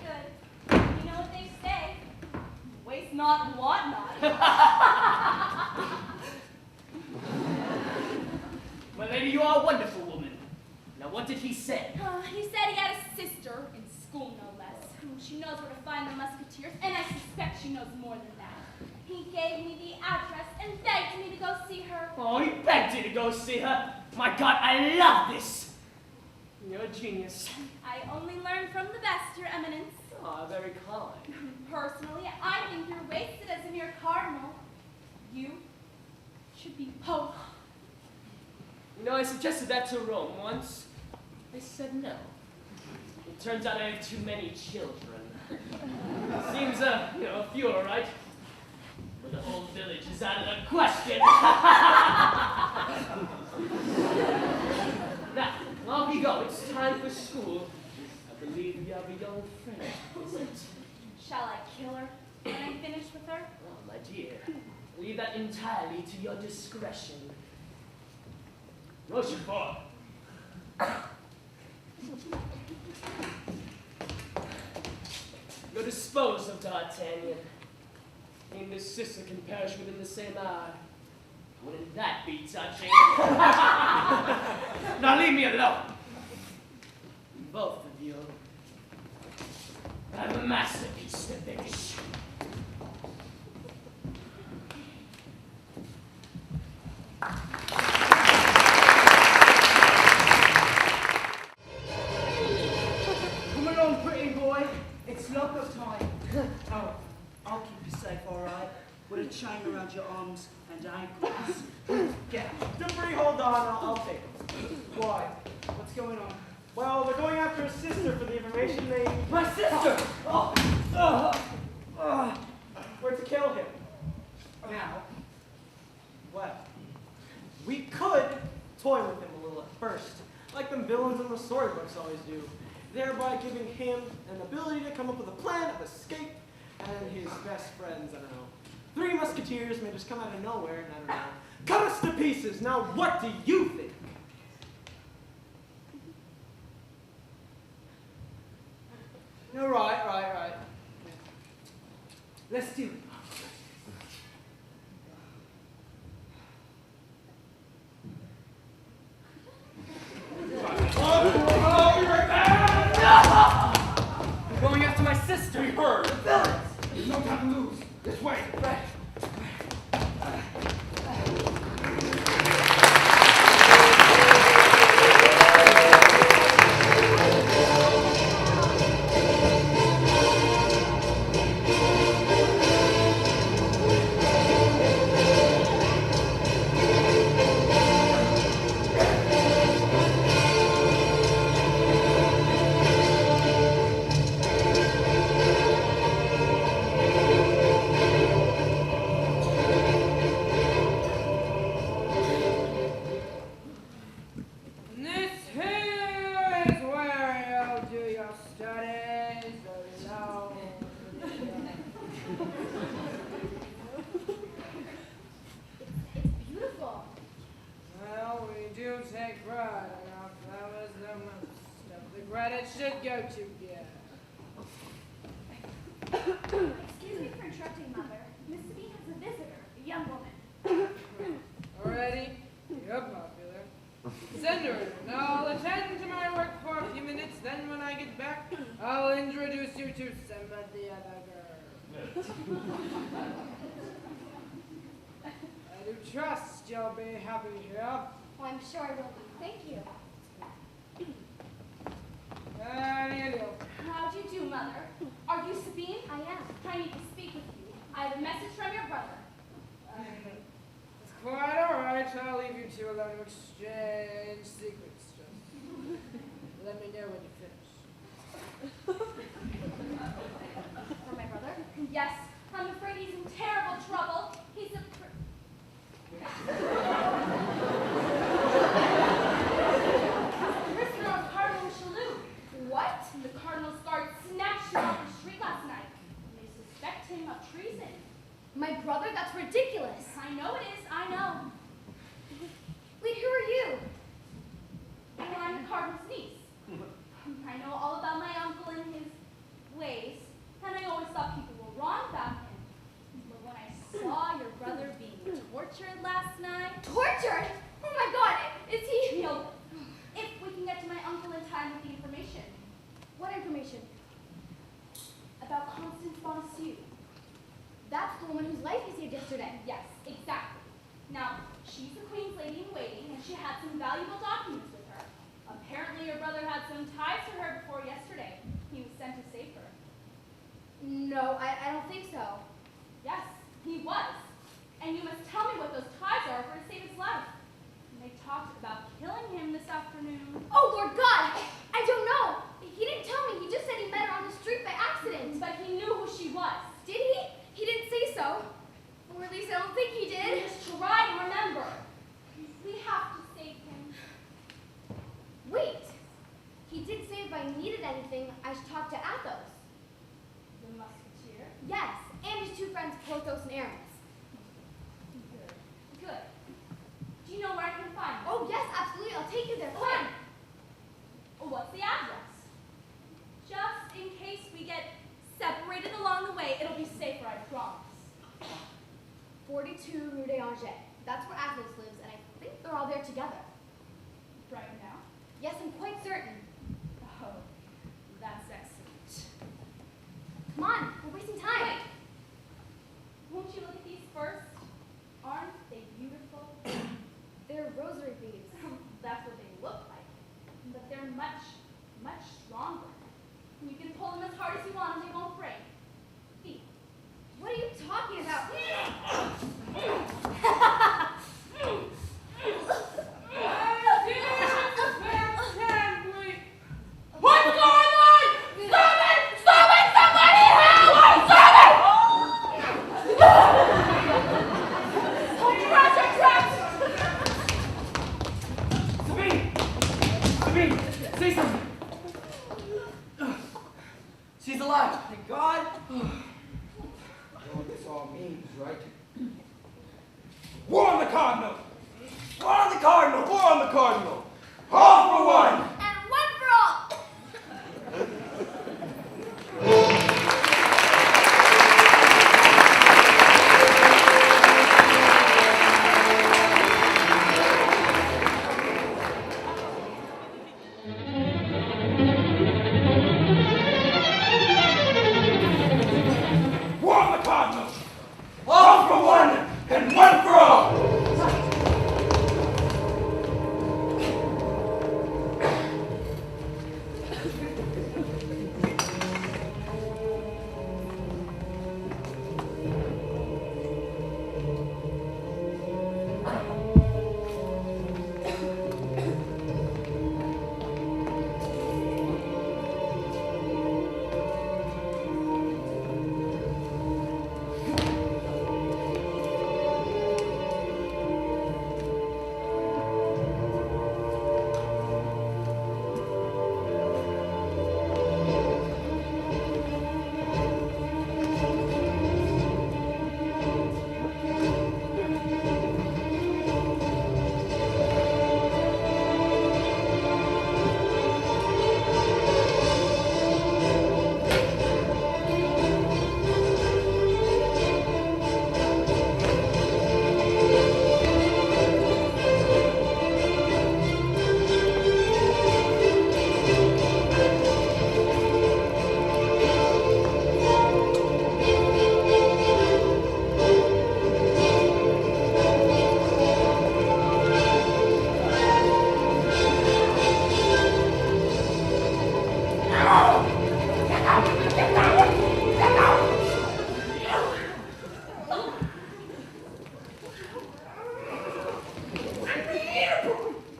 Good. You know what they say. Waste not and want not. My lady, you are a wonderful woman. Now, what did he say? He said he had a sister, in school no less. She knows where to find the musketeers, and I suspect she knows more than that. He gave me the address and begged me to go see her. Oh, he begged you to go see her. My God, I love this. You're a genius. I only learned from the best, Your Eminence. Ah, very kind. Personally, I think you're wasted as a mere cardinal. You should be pope. You know, I suggested that to Rome once. They said no. It turns out I have too many children. Seems, a few are right. But the whole village is out of the question. Now, off you go. It's time for school. I believe you have a young friend, isn't it? Shall I kill her when I'm finished with her? Oh, my dear. Leave that entirely to your discretion. Rochefort. You're disposed of, D'Artagnan. He and his sister can perish within the same hour. Wouldn't that be touching? Now leave me alone. Both of you have a masterpiece to finish. Come along, pretty boy. It's locker time. Oh, I'll keep you safe, all right? With a chain around your arms and ankles. Get out. Debris, hold on. I'll take it. Why? What's going on? Well, they're going after his sister for the information they... My sister! We're to kill him. Now, Well, we could toy with him a little at first, like them villains in the storybooks always do. thereby giving him an ability to come up with a plan of escape, and his best friends, I don't know, Three Musketeers may just come out of nowhere, and I don't know, cut us to pieces. Now, what do you think? No, right. Let's do it. I'm going after my sister. We heard. Villains! There's no time to lose. This way. Right. Excuse me for interrupting, Mother. Miss Sabine has a visitor, a young woman. Already? You're popular. Send her in. I'll attend to my work for a few minutes, then when I get back, I'll introduce you to some of the other girls. I do trust you'll be happy here. Oh, I'm sure I will be. Thank you. How do you do? How do you do, Mother? Are you Sabine? I am. I need to speak with you. I have a message from your brother. It's quite all right. I'll leave you two alone to exchange secrets. Just let me know when you finish. For my brother? Yes. I'm afraid he's in terrible trouble. He's a prisoner of Cardinal Richelieu. What? The Cardinal's guard snatched him off the street last night. They suspect him of treason. My brother? That's ridiculous. I know it is. I know. Wait, who are you? Well, I'm the Cardinal's niece. I know all about my uncle and his ways, and I always thought people were wrong about him. But when I saw your brother being tortured last night... Tortured? Oh my God! Is he... No. If we can get to my uncle in time with the information. What information? About Constance Monsieur. That's the woman whose life you saved yesterday. Yes, exactly. Now, she's the Queen's lady in waiting, and she had some valuable documents with her. Apparently, your brother had some ties to her before yesterday. He was sent to save her. No, I don't think so. Yes, he was. And you must tell me what those ties are for to save his life. They talked about killing him this afternoon. Oh, Lord God! I don't know. He didn't tell me. He just said he met her on the street by accident. But he knew who she was. Did he? He didn't say so. Or at least I don't think he did. Just try to remember. We have to save him. Wait. He did say if I needed anything, I should talk to Athos. The musketeer? Yes, and his two friends, Porthos and Aramis. Good. Do you know where I can find them? Oh, yes, absolutely. I'll take you there. Come on. Oh, what's the address? Just in case we get separated along the way, it'll be safer, I promise. 42 Rue des Angers. That's where Athos lives, and I think they're all there together. Right now? Yes, I'm quite certain. Oh, that's excellent. Come on, we're wasting time. Wait. Won't you look at these first? Aren't they beautiful? They're rosary beads. That's what they look like. But they're much, much stronger. You can pull them as hard as you want and they won't break. See, what are you talking about? What's going on? Stop it! Stop it! Somebody help! out, thank God. You know what this all means, right? War on the Cardinal! War on the Cardinal! War on the Cardinal! All for one! And one for all. War on the Cardinal! All for one and one for all!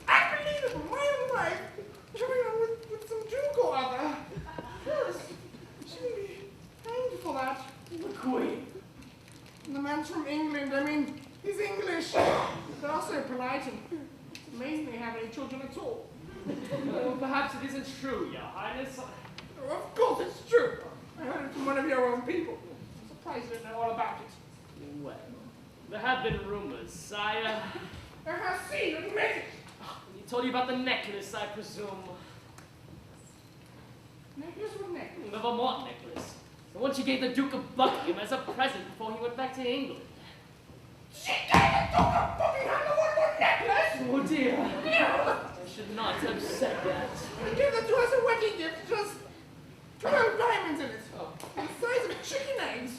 Unbelievable! My wife coming on with some duke or other. Yes, she will be hanged for that. The Queen! The man's from England. I mean, he's English. They're also polite, and it's amazing they have any children at all. Well, perhaps it isn't true, Your Highness. Oh, of course it's true. I heard it from one of your own people. I'm surprised you don't know all about it. Well, there have been rumors, sire. I have seen, admit it. He told you about the necklace, I presume. Necklace with necklace. The Vermont necklace. The one she gave the Duke of Buckingham as a present before he went back to England. She gave the Duke of Buckingham the one with necklace? Oh dear. I should not have said that. He gave it to us a wedding gift, just 12 diamonds in it. The size of chicken eggs.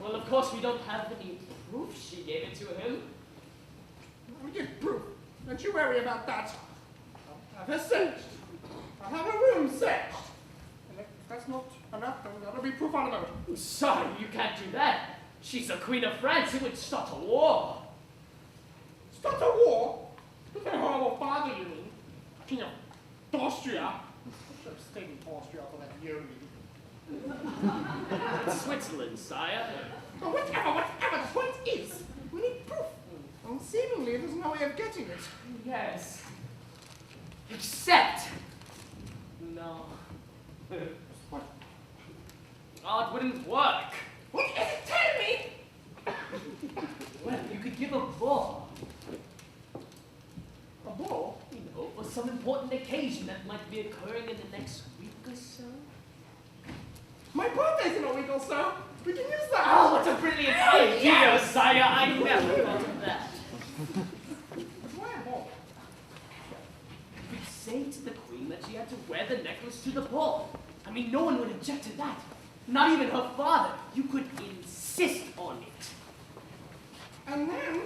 Well, of course, we don't have any proof she gave it to him. We get proof. Don't you worry about that. I'll have her searched. I'll have her room searched. And if that's not enough, then that'll be proof on the motor. Sorry, you can't do that. She's the Queen of France. It would start a war. Start a war? With her horrible father, you mean? King of Austria. I should have stayed in Austria for that yearling. It's Switzerland, sire. But whatever, the point is, we need proof. And seemingly there's no way of getting it. Yes. Except. No. What? Oh, it wouldn't work. What is it? Tell me! Well, you could give a ball. A ball? You know, for some important occasion that might be occurring in the next week or so. My birthday's in a week or so. We can use that. Oh, what a brilliant idea, sire! I never thought of that. Why a ball? You could say to the Queen that she had to wear the necklace to the ball. I mean, no one would object to that. Not even her father. You could insist on it. And then,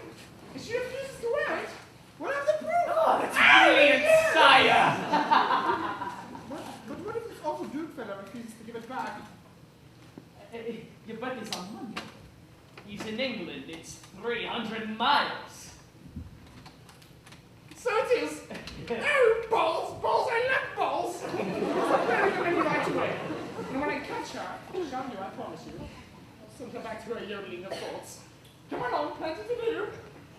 if she refuses to wear it, we'll have the proof. Oh, that's brilliant, sire! But what if this awful Duke fellow refuses to give it back? Your birthday's on Monday. He's in England. It's 300 miles. So it is. Oh, balls, I love balls. I'm very good right away. And when I catch her, I'll show you, I promise you. I'll send her back to her yodeling of thoughts. Come along, plenty to do.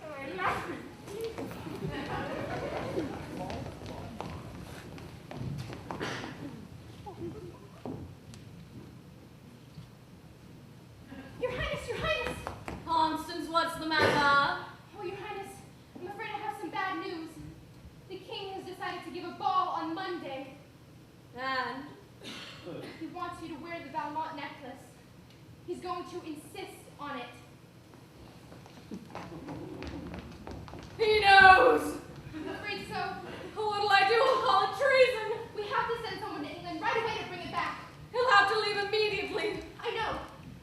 I love you. wants you to wear the Valmont necklace. He's going to insist on it. He knows! I'm afraid so. What'll I do? I'll call it treason. We have to send someone to England right away to bring it back. He'll have to leave immediately. I know.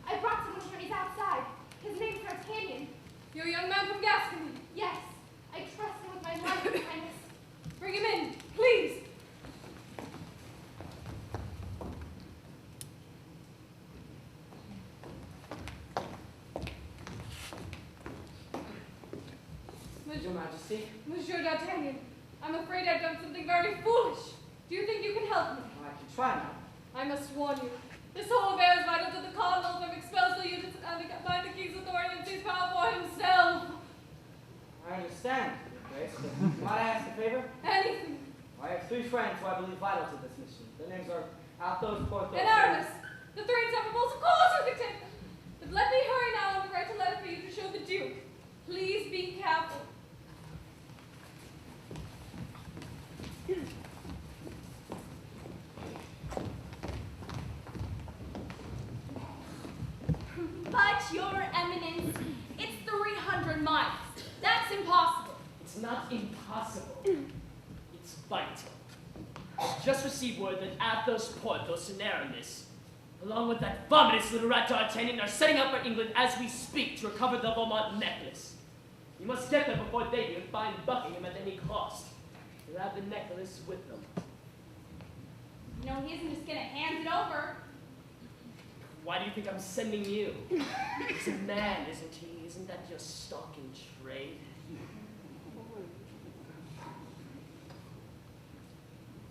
I brought someone here. He's outside. His name's D'Artagnan. You're a young man from Gascony. Yes. I trust him with my life, Your Highness. Bring him in, please. Your Majesty. Monsieur D'Artagnan, I'm afraid I've done something very foolish. Do you think you can help me? I can try now. I must warn you. This whole affair is vital to the Cardinal from expels the units by the King's authority and sees power for himself. I understand, Your Grace, but might I ask a favor? Anything. I have 3 friends who I believe vital to this mission. Their names are Athos, Porthos, And Aramis. The 3 intemperables, of course you can take them. But let me hurry now and write a letter for you to show the Duke. Please be careful. But, Your Eminence, it's 300 miles. That's impossible. It's not impossible. It's vital. Just received word that Athos, Porthos, and Aramis, along with that vomitous little rat D'Artagnan, are setting out for England as we speak to recover the Valmont necklace. You must get them before they do and find Buckingham at any cost. They'll have the necklace with them. No, he isn't just gonna hand it over. Why do you think I'm sending you? He's a man, isn't he? Isn't that your stock in trade?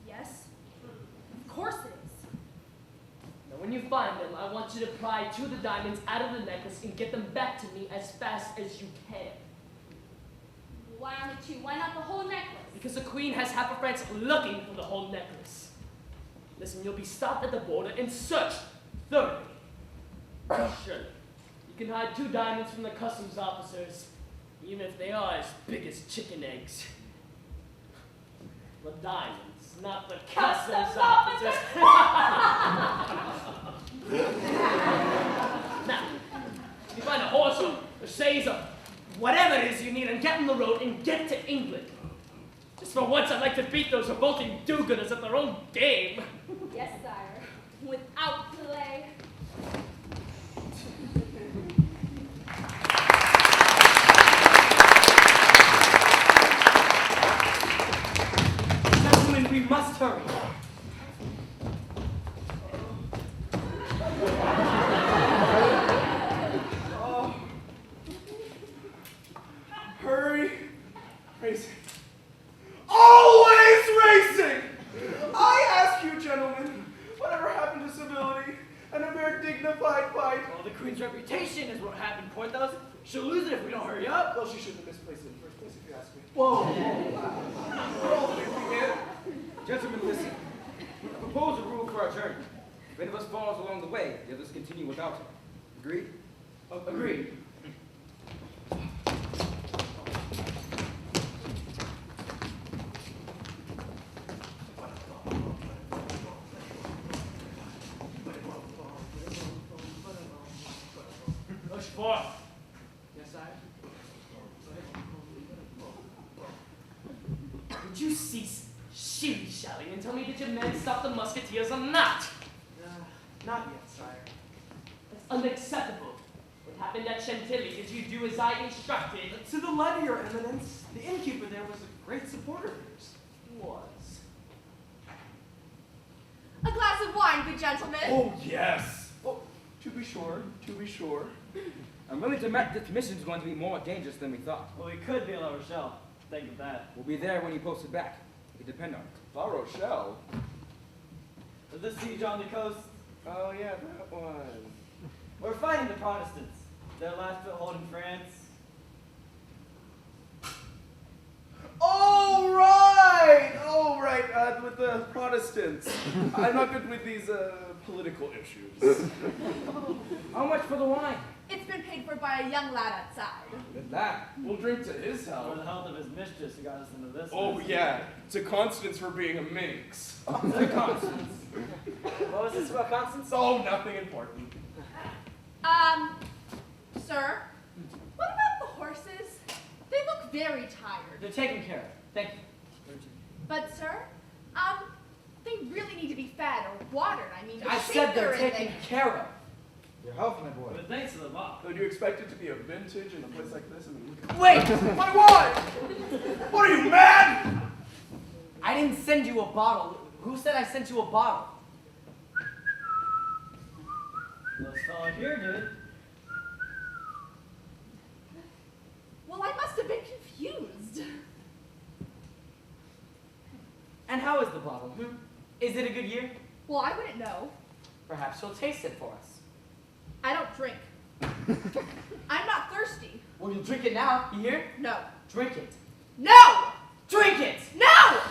Yes, of course it is. Now, when you find them, I want you to pry 2 of the diamonds out of the necklace and get them back to me as fast as you can. Why only 2? Why not the whole necklace? Because the Queen has half of France looking for the whole necklace. Listen, you'll be stopped at the border and searched thoroughly. Sure, you can hide 2 diamonds from the customs officers, even if they are as big as chicken eggs. The diamonds, not the customs officers. Now, you find a horse or a chaise or whatever it is you need and get on the road and get to England. Just for once, I'd like to beat those revolting do-gooders at their own game. Yes, sire. Without delay. Gentlemen, we must hurry. Hurry. Racing. Always racing! I ask you, gentlemen, whatever happened to civility and a mere dignified fight? Well, the Queen's reputation is what happened, Porthos. She'll lose it if we don't hurry up. Well, she shouldn't have misplaced it in the first place, if you ask me. Whoa. We're all thinking it. Gentlemen, listen. I propose a rule for our journey. If any of us falls along the way, the others continue without him. Agreed? Agreed. Push forth. Yes, sire. Would you cease shilly-shallying and tell me that your men stopped the musketeers or not? Not yet, sire. That's unacceptable. What happened at Chantilly? Did you do as I instructed? To the letter, Your Eminence, the innkeeper there was a great supporter of yours. Was. A glass of wine, good gentlemen. Oh, yes. Oh, to be sure, to be sure. I'm willing to admit this mission is going to be more dangerous than we thought. Well, we could be in La Rochelle. Think of that. We'll be there when he posts it back. You can depend on it. La Rochelle? Is this siege on the coast? Oh, yeah, that one. We're fighting the Protestants. Their last foothold in France. Oh, right! Oh, right, with the Protestants. I'm not good with these, political issues. How much for the wine? It's been paid for by a young lad outside. Good that. We'll drink to his For health. the health of his mistress who got us into this. Oh, mess. yeah, to Constance for being a minx. To Constance. What was this about, Constance? Oh, nothing important. Sir, what about the horses? They look very tired. They're taken care of. Thank you. But, sir, they really need to be fed or watered. I mean, the I shape said they're in, taken care of. Your health, my boy. But thanks to the law. So do you expect it to be a vintage in a place like this? I mean, look at Wait! my wife! What are you, mad? I didn't send you a bottle. Who said I sent you a bottle? Those fellow here did. Well, I must have been confused. And how is the bottle? Is it a good year? Well, I wouldn't know. Perhaps you'll taste it for us. I don't drink. I'm not thirsty. Well, you'll drink it now. You hear? No. Drink it. No! Drink it! No!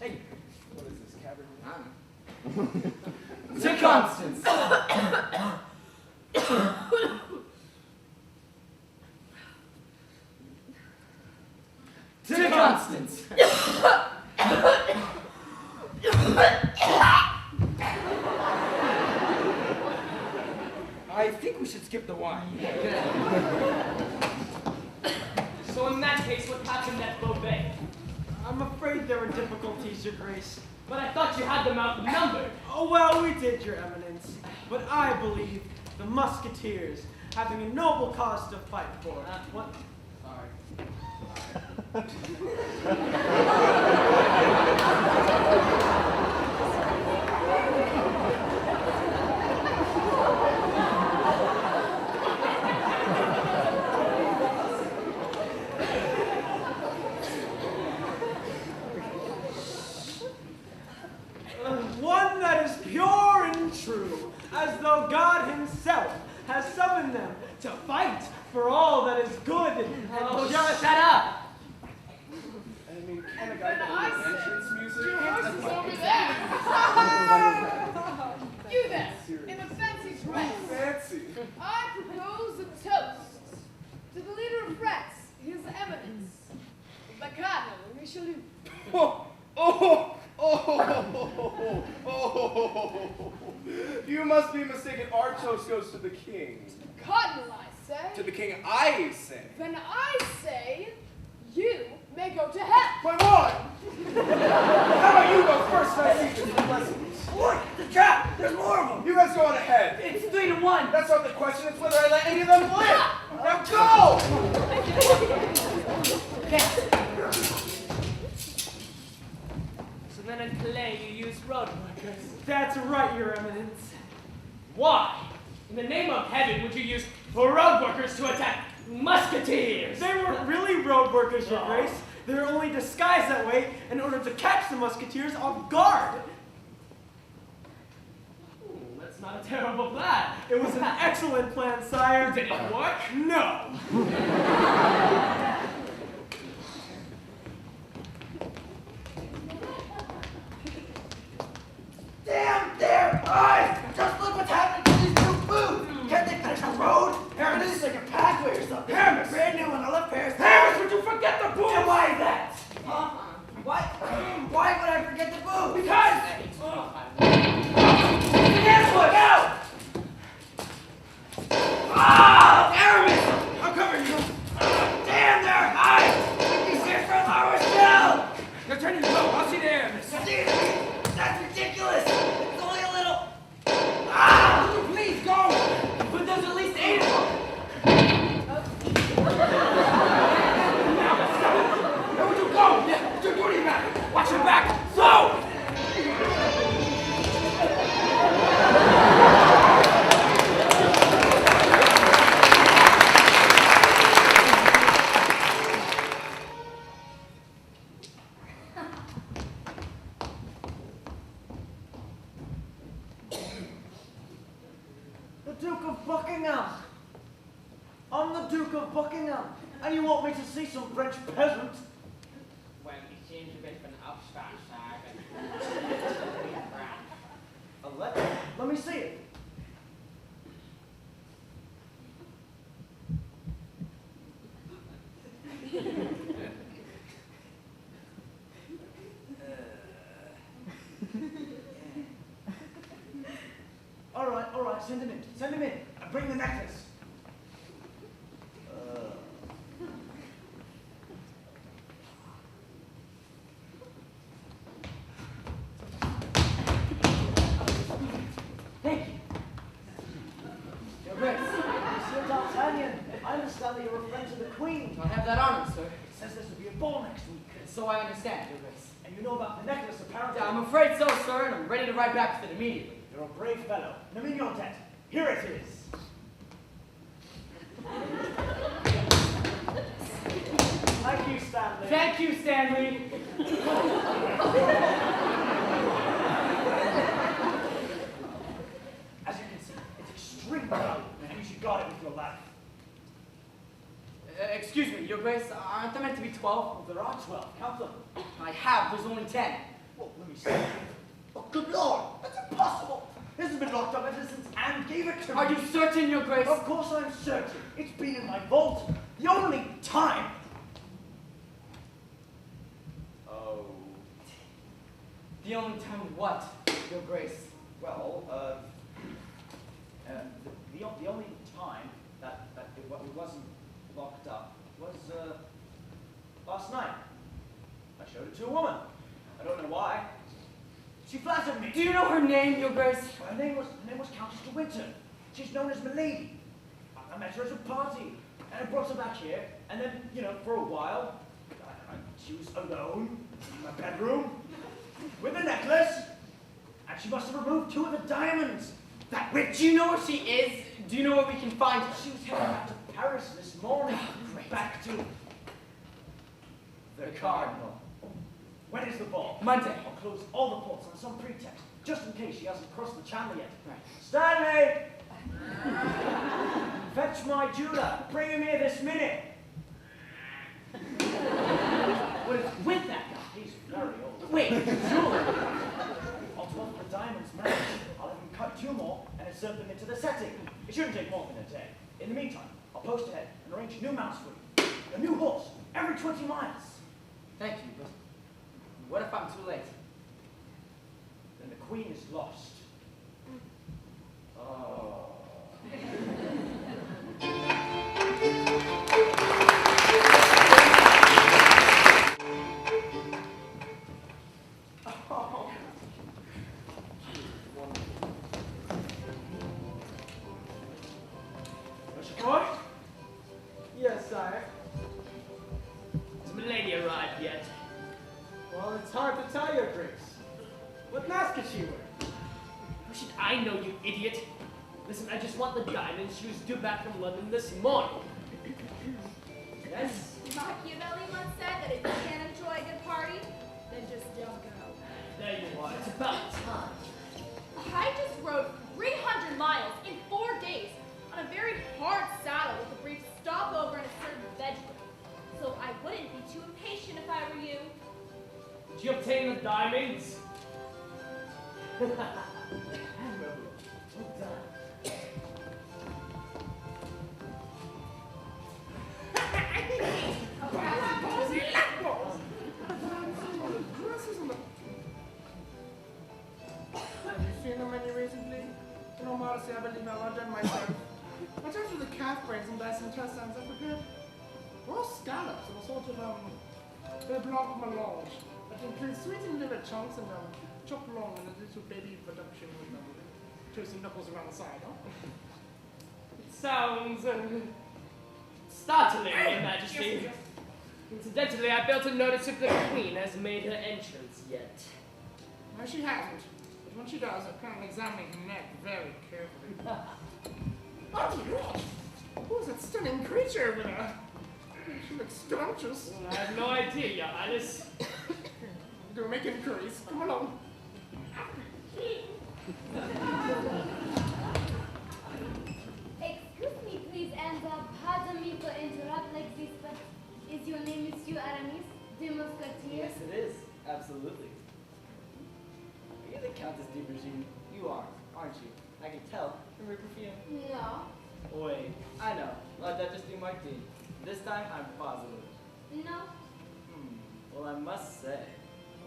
Hey, what is this, Cabernet? to Constance. To Constance. I think we should skip the wine. So in that case, what happened at Beauvais? I'm afraid there were difficulties, Your Grace. But I thought you had them outnumbered. Oh, well, we did, Your Eminence. But I believe the musketeers, having a noble cause to fight for. What? Sorry. One that is pure and true, as though God himself has summoned them to fight for all that is good and Oh, just. shut up! I mean, kind of got the entrance music. over there. You there, in a fancy dress. Fancy. I propose a toast to the leader of France, His Eminence, the Cardinal Richelieu. Oh, oh, oh, oh. You must be mistaken. Our toast goes to the king. Cardinal, I say. To the king, I say. Then I say, you may go to hell. My lord! How about you go first? I see this lessons. Look, the trap! There's more of them! You guys go on ahead. It's 3-1. That's not the question. It's whether I let any of them live. Now go! So then in Calais you use road workers. That's right, Your Eminence. Why? In the name of heaven would you use road workers to attack musketeers? They weren't really road workers, Your Grace. They were only disguised that way in order to catch the musketeers off guard. Ooh, that's not a terrible plan. It was an excellent plan, sire. Did it work? No. Damn their eyes! Just look what's happening to these new boots! Can't they finish a road? Aramis is like a pathway or something. Aramis! Brand new one, I love Paris. Aramis, would you forget the boots? And why is that? What? Why would I forget the boots? Because! Yes, look out! Ah! Aramis! I'll cover you! Damn their eyes! These here for La Rochelle! You're turning low. I'll see the Aramis. That's ridiculous! It's only a little... Ah! Please go. But there's at least 8 of them. Where would you go? Your duty, man. Watch your back. Go. The Duke of Buckingham! I'm the Duke of Buckingham, and you want me to see some French peasant? Well, he seems a bit of an upstart, sire, but A letter? Let me see it. All right, send him in. Send him in. And bring the necklace. Thank you. Your Grace, Monsieur D'Artagnan, I understand that you're a friend to the Queen. I have that honor, sir. It says there's to be a ball next week. So I understand, Your Grace. And you know about the necklace, apparently. I'm afraid so, sir, and I'm ready to ride back with it immediately. You're a brave fellow. I'm in your debt. Here it is. Thank you, Stanley. Thank you, Stanley. As you can see, it's extremely valuable, and you should guard it with your life. Excuse me, Your Grace, aren't there meant to be 12? Well, there are 12. Count them. I have, there's only 10. Well, let me see. Oh, good Lord! That's impossible! This has been locked up ever since Anne gave it to me. Are you certain, Your Grace? Of course I'm certain. It's been in my vault. The only time... Oh. The only time what, Your Grace? Well, the only time that it wasn't locked up was last night. I showed it to a woman. I don't know why. She flattered me. Do you know her name, Your Grace? Her name was Countess de Winter. She's known as Milady. I met her at a party, and I brought her back here. And then, you know, for a while, she was alone in my bedroom with a necklace, and she must have removed 2 of the diamonds. That witch. Do you know where she is? Do you know where we can find her? She was heading back to Paris this morning. Back to the Cardinal. When is the ball? Monday. I'll close all the ports on some pretext, just in case she hasn't crossed the channel yet. Right. Stanley! Fetch my jeweler. Bring him here this minute. What is with that guy? He's very old. Wait, jeweler? I'll swap the diamonds match. I'll have him cut 2 more and insert them into the setting. It shouldn't take more than a day. In the meantime, I'll post ahead and arrange new mounts for you. A new horse every 20 miles. Thank you, but what if I'm too late? Then the Queen is lost. Oh. Boy? Yes, sire. Has Milady arrived yet? Well, it's hard to tell, Your Grace. What mask is she wearing? How should I know, you idiot? Listen, I just want the diamonds. She was due back from London this morning. Yes? Machiavelli once said that if you can't enjoy a good party, then just don't go. There you are. It's about time. I just rode 300 miles in 4 days on a very hard saddle with a brief stopover in a certain bedroom. So I wouldn't be too impatient if I were you. Did you obtain the diamonds? Admirable. Well done. Have you seen them any recently? In all modesty, I believe I love them myself. In terms of the calf brains and dice and intestines, I prepared raw scallops and a sort of blanc melange that includes sweetened liver chunks and chopped long and a little baby production with toasted knuckles around the side, huh? It sounds startling, Your Majesty. Incidentally, I failed to notice if the Queen has made her entrance yet. No, she hasn't. But when she does, I plan on examining her neck very carefully. Oh, what? Who is that stunning creature over there? She looks scrumptious. I have no idea, Your Highness. Go make inquiries. Come along. Excuse me, please, and pardon me for interrupt like this, but is your name Monsieur Aramis, de Musketeers? Yes, it is. Absolutely. You're the Countess de Brigitte. You You are, aren't you? I can tell from your perfume. No. Wait, I know. Let that just be my tea. This time, I'm positive. No. Well, I must say,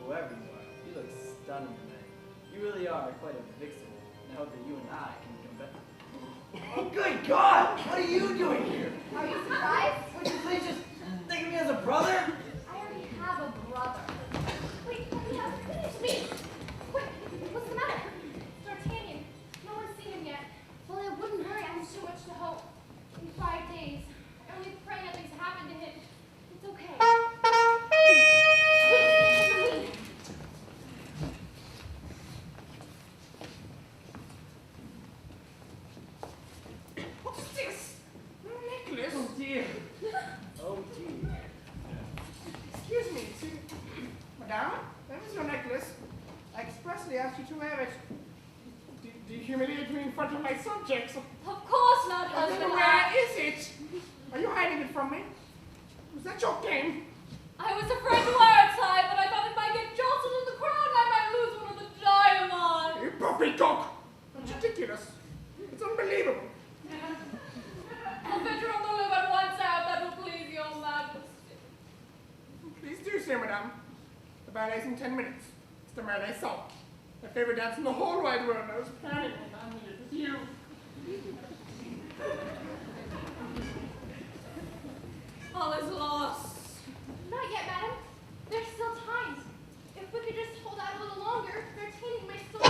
whoever you are, you look stunning tonight. You really are quite a vixen. And I hope that you and I can become better. Oh, good God! What are you doing here? Are you surprised? Would you please just think of me as a brother? I already have a brother. Wait, let me speak. Quick, what's the matter? D'Artagnan, no one's seen him yet. Well, I wouldn't worry, I have so much to hope. In 5 days, I only pray nothing's happened to him. It's okay. Wait, What's this? Necklace? Oh dear. Oh dear. Excuse me, Madame, that is your necklace. I expressly asked you to wear it. Do you humiliate me in front of my subjects? of course not, Then husband. where is it? Are you hiding it from me? Was that your game? I was afraid to wear it, sire, but I thought it might get jostled in the crowd and I might lose one of the diamonds. You poppycock! That's ridiculous. It's unbelievable. I'll bet you only live at once out, that will please your majesty. Please do so, Madame. The ballet's in 10 minutes. It's the ballet song. My favorite dance in the whole wide world. I was planning on dancing it with you. All is lost. Not yet, madam. There's still time. If we could just hold out a little longer, D'Artagnan might still.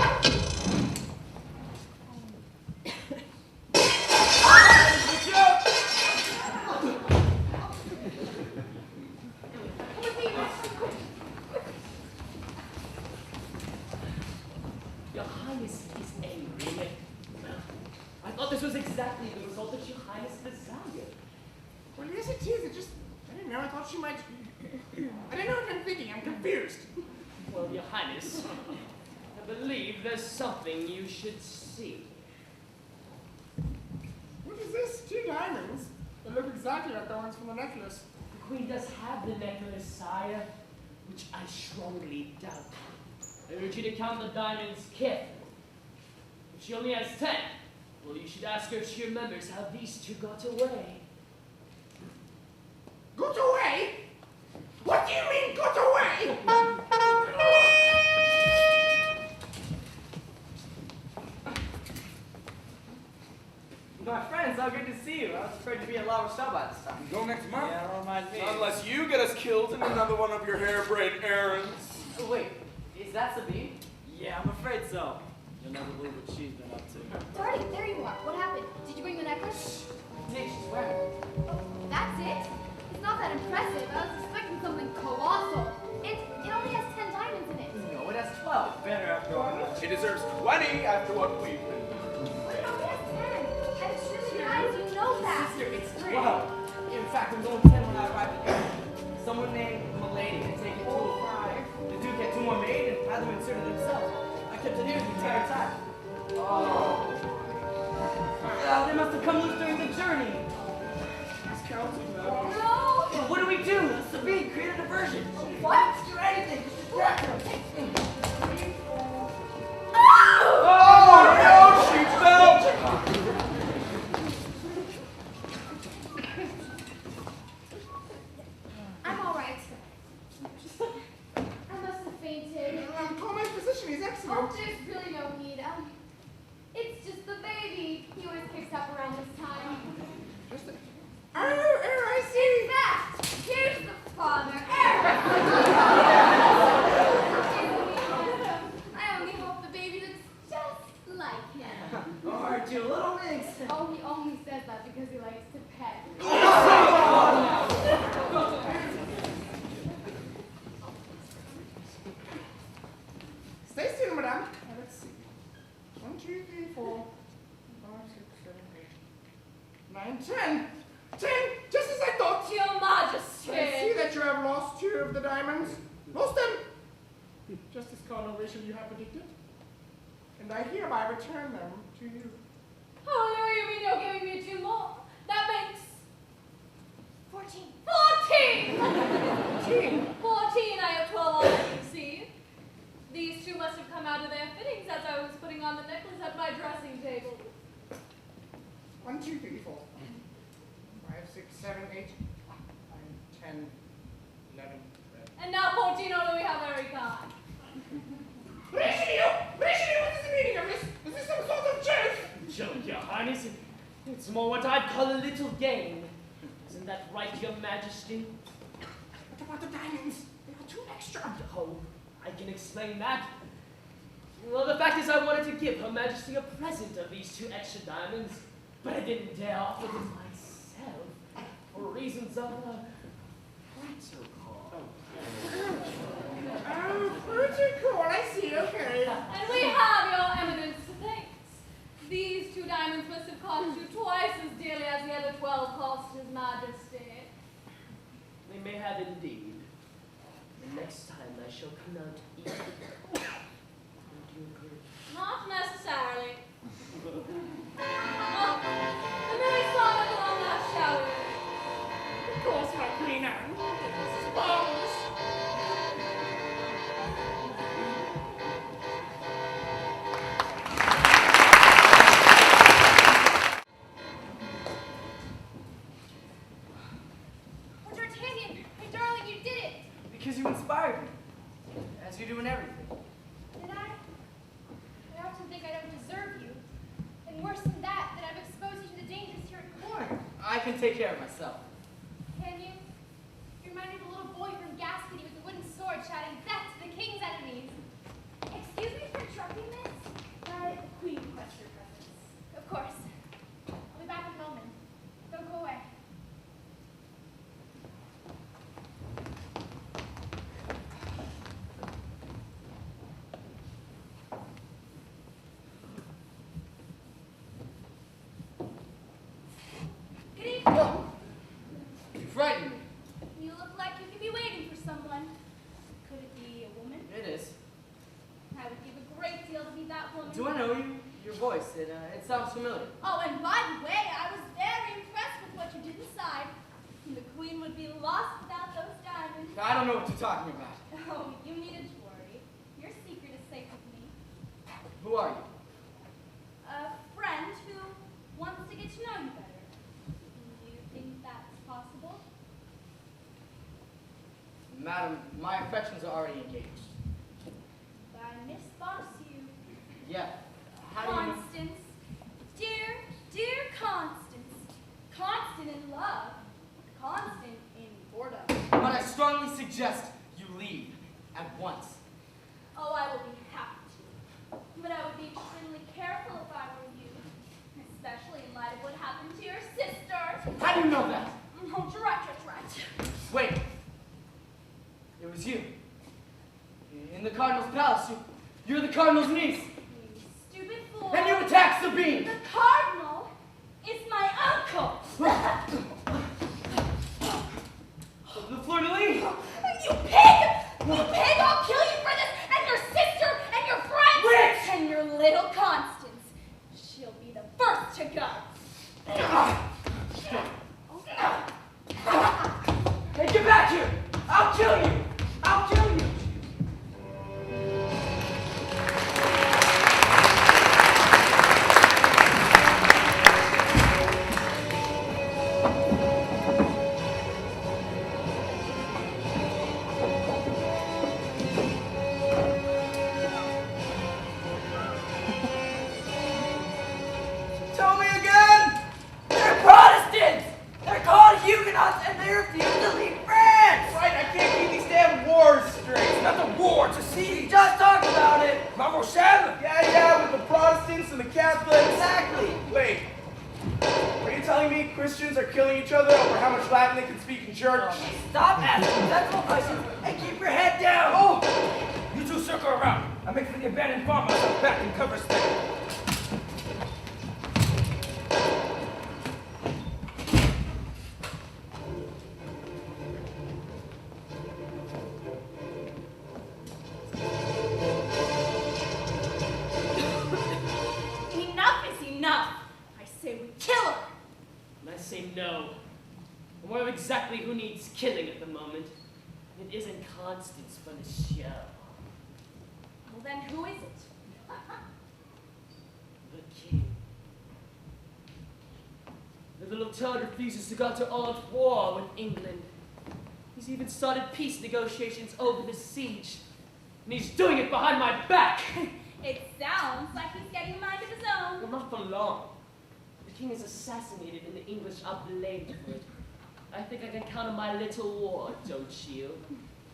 Your Highness is angry. I thought this was exactly the result that Your Highness desired. Well, yes, it is. It just, I didn't know. I thought she might. I don't know what I'm thinking. I'm confused. Well, Your Highness, I believe there's something you should see. What is this? 2 diamonds. They look exactly like the ones from the necklace. The Queen does have the necklace, sire, which I strongly doubt. I urge you to count the diamonds carefully. If she only has 10, well, you should ask her if she remembers how these 2 got away. Got away? What do you mean, got away? My friends, how good to see you. I was afraid to be at La Rochelle by this time. Go next month? Yeah, don't mind me. Unless you get us killed in another one of your harebrained errands. Oh, wait, is that Sabine? Yeah, I'm afraid so. You'll never believe what she's been up to. Darty, there you are. What happened? Did you bring the necklace? Hey, she's wearing it. Oh, that's it? It's not that impressive. I was expecting something colossal. It only has 10 diamonds in it. No, it has 12. Better after all. She deserves 20 after what we've been through. It only has 10. And it's really nice. You know that. Sister, it's 3. Well, in fact, it was only 10 when I arrived at here. Someone named Milady had taken 2 of 5. The Duke had 2 more made and had them inserted himself. I kept it here the entire time. Oh. They must have come loose during the journey. He's counting now. No. Well, what do we do? Sabine, create a diversion. What? Do anything. Distract her. Oh no, she fell! I'm all right. I must have fainted. Call my physician. He's excellent. Oh, there's really no need. It's just the baby. He always kicks up around this time. Just oh, I see. In fact, here's the father. I only hope the baby looks just like him. Oh, aren't you a little mix? Oh, he only says that because he likes to pet. Stay still, madame. Let's see. 1, 2, 3, 4, 5, 6, 7, 8, 9, 10. 10! Just as I thought. Your Majesty. I see that you have lost 2 of the diamonds. Lost them! Just as Cardinal you have predicted. And I hereby return them to you. Oh, no, you mean you're giving me 2 more? That makes 14. 14! 14, I have 12 already, see? These 2 must have come out of their fittings as I was putting on the necklace. 1, 2, 3, 4, 5, 6, 7, 8, 9, 10, 11, 12. And now 14 only we have every god. Richelieu! Richelieu, what is the meaning of this? Is this some sort of jest? Joke, your highness. It's more what I'd call a little game. Isn't that right, your majesty? What about the diamonds? They are too extra. Oh, I can explain that. Well, the fact is I wanted to give Her Majesty a present of these 2 extra diamonds, but I didn't dare offer them myself for reasons of protocol. Oh, protocol, I see, okay. And we have your eminence to thanks. These 2 diamonds must have cost you twice as dearly as the other 12 cost His Majesty. They may have indeed. The next time I shall come out eating. Do you agree? Not necessarily. Oh, the very song of along now, shall we? Of course, my Queen Anne. Suppose. Oh, D'Artagnan, my darling, you did it. Because you inspired me, as you do in everything. Did I? I often think I don't deserve you. And worse than that I've exposed you to the dangers here at court. I can take care of myself. Can you? You remind me of a little boy from Gascony with a wooden sword shouting death to the king's enemies. Excuse me for interrupting this, but the queen requests your presence. Of course. I'll be back in a moment. Don't go away. Good evening. You frightened me. You look like you could be waiting for someone. Could it be a woman? It is. I would give a great deal to be that woman. Do I know you? Your voice, it sounds familiar. Oh, and by the way, I was very impressed with what you did inside. The queen would be lost without those diamonds. I don't know what you're talking about. Oh, you needn't worry. Your secret is safe with me. Who are you? A friend who wants to get to know you better. Do you think that's possible? Madam, my affections are already engaged. By Miss Bonacieux. Yeah. How do you know? Constance. Dear, dear Constance. Constant in love. Constant in boredom. But I strongly suggest you leave at once. Oh, I will be happy to. But I would be extremely careful if I were you. Especially in light of what happened to your sister. How do you know that? Oh, right. Wait. It was you. In the Cardinal's palace. You're the Cardinal's niece. You stupid fool. And you attacked Sabine. The Cardinal is my uncle. The fleur-de-lis. You pig! You pig! I'll kill you for this! And your sister! And your friends! Witch! And your little Constance. She'll be the first to go. Hey, get back here! I'll kill you! I'll kill you! Tell me again! They're Protestants! They're called Huguenots and they refuse to leave France! Right, I can't keep these damn wars straight. It's not a war, it's a siege. Just talk about it! La Rochelle! Yeah, with the Protestants and the Catholics. Exactly! Wait, are you telling me Christians are killing each other over how much Latin they can speak in church? Stop asking sensible questions and keep your head down! Oh! You two circle around. I make for the abandoned farmhouse up back and cover space. Enough is enough. I say we kill her. And I say no. I'm aware of exactly who needs killing at the moment. It isn't Constance, but Monsieur. Well, then who is it? The king. The little turd refuses to go to armed war with England. He's even started peace negotiations over the siege. And he's doing it behind my back! It sounds like he's getting a mind of his own. Well, not for long. The king is assassinated and the English are blamed for it. I think I can count on my little war, don't you?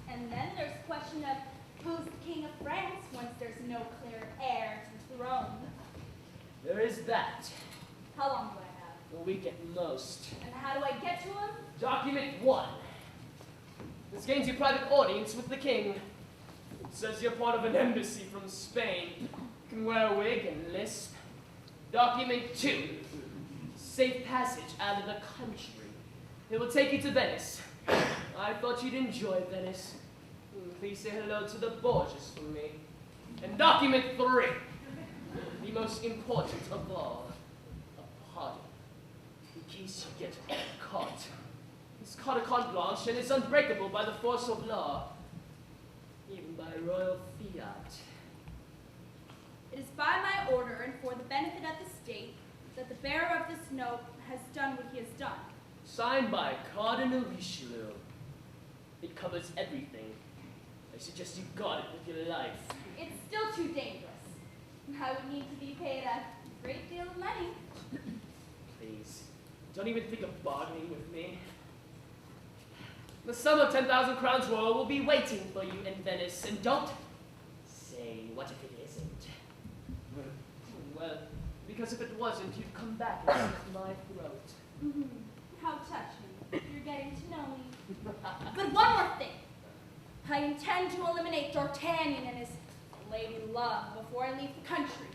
And then there's the question of who's the king of France once there's no clear heir to the throne. There is that. How long do I have? A week at most. And how do I get to him? Document 1. This gains you private audience with the king. It says you're part of an embassy from Spain. You can wear a wig and lisp. Document 2. Safe passage out of the country. It will take you to Venice. I thought you'd enjoy Venice. Please say hello to the Borgias for me. And document 3. The most important of all. A pardon. In case you get caught. It's caught a carte blanche and is unbreakable by the force of law. Even by royal fiat. It is by my order and for the benefit of the state that the bearer of this note has done what he has done. Signed by Cardinal Richelieu. It covers everything. I suggest you guard it with your life. It's still too dangerous. I would need to be paid a great deal of money. Please, don't even think of bargaining with me. The sum of 10,000 crowns royal will be waiting for you in Venice, and don't say what if it isn't. Well, because if it wasn't, you'd come back and slit my throat. How touching. You're getting to know me. But one more thing. I intend to eliminate D'Artagnan and his lady love before I leave the country.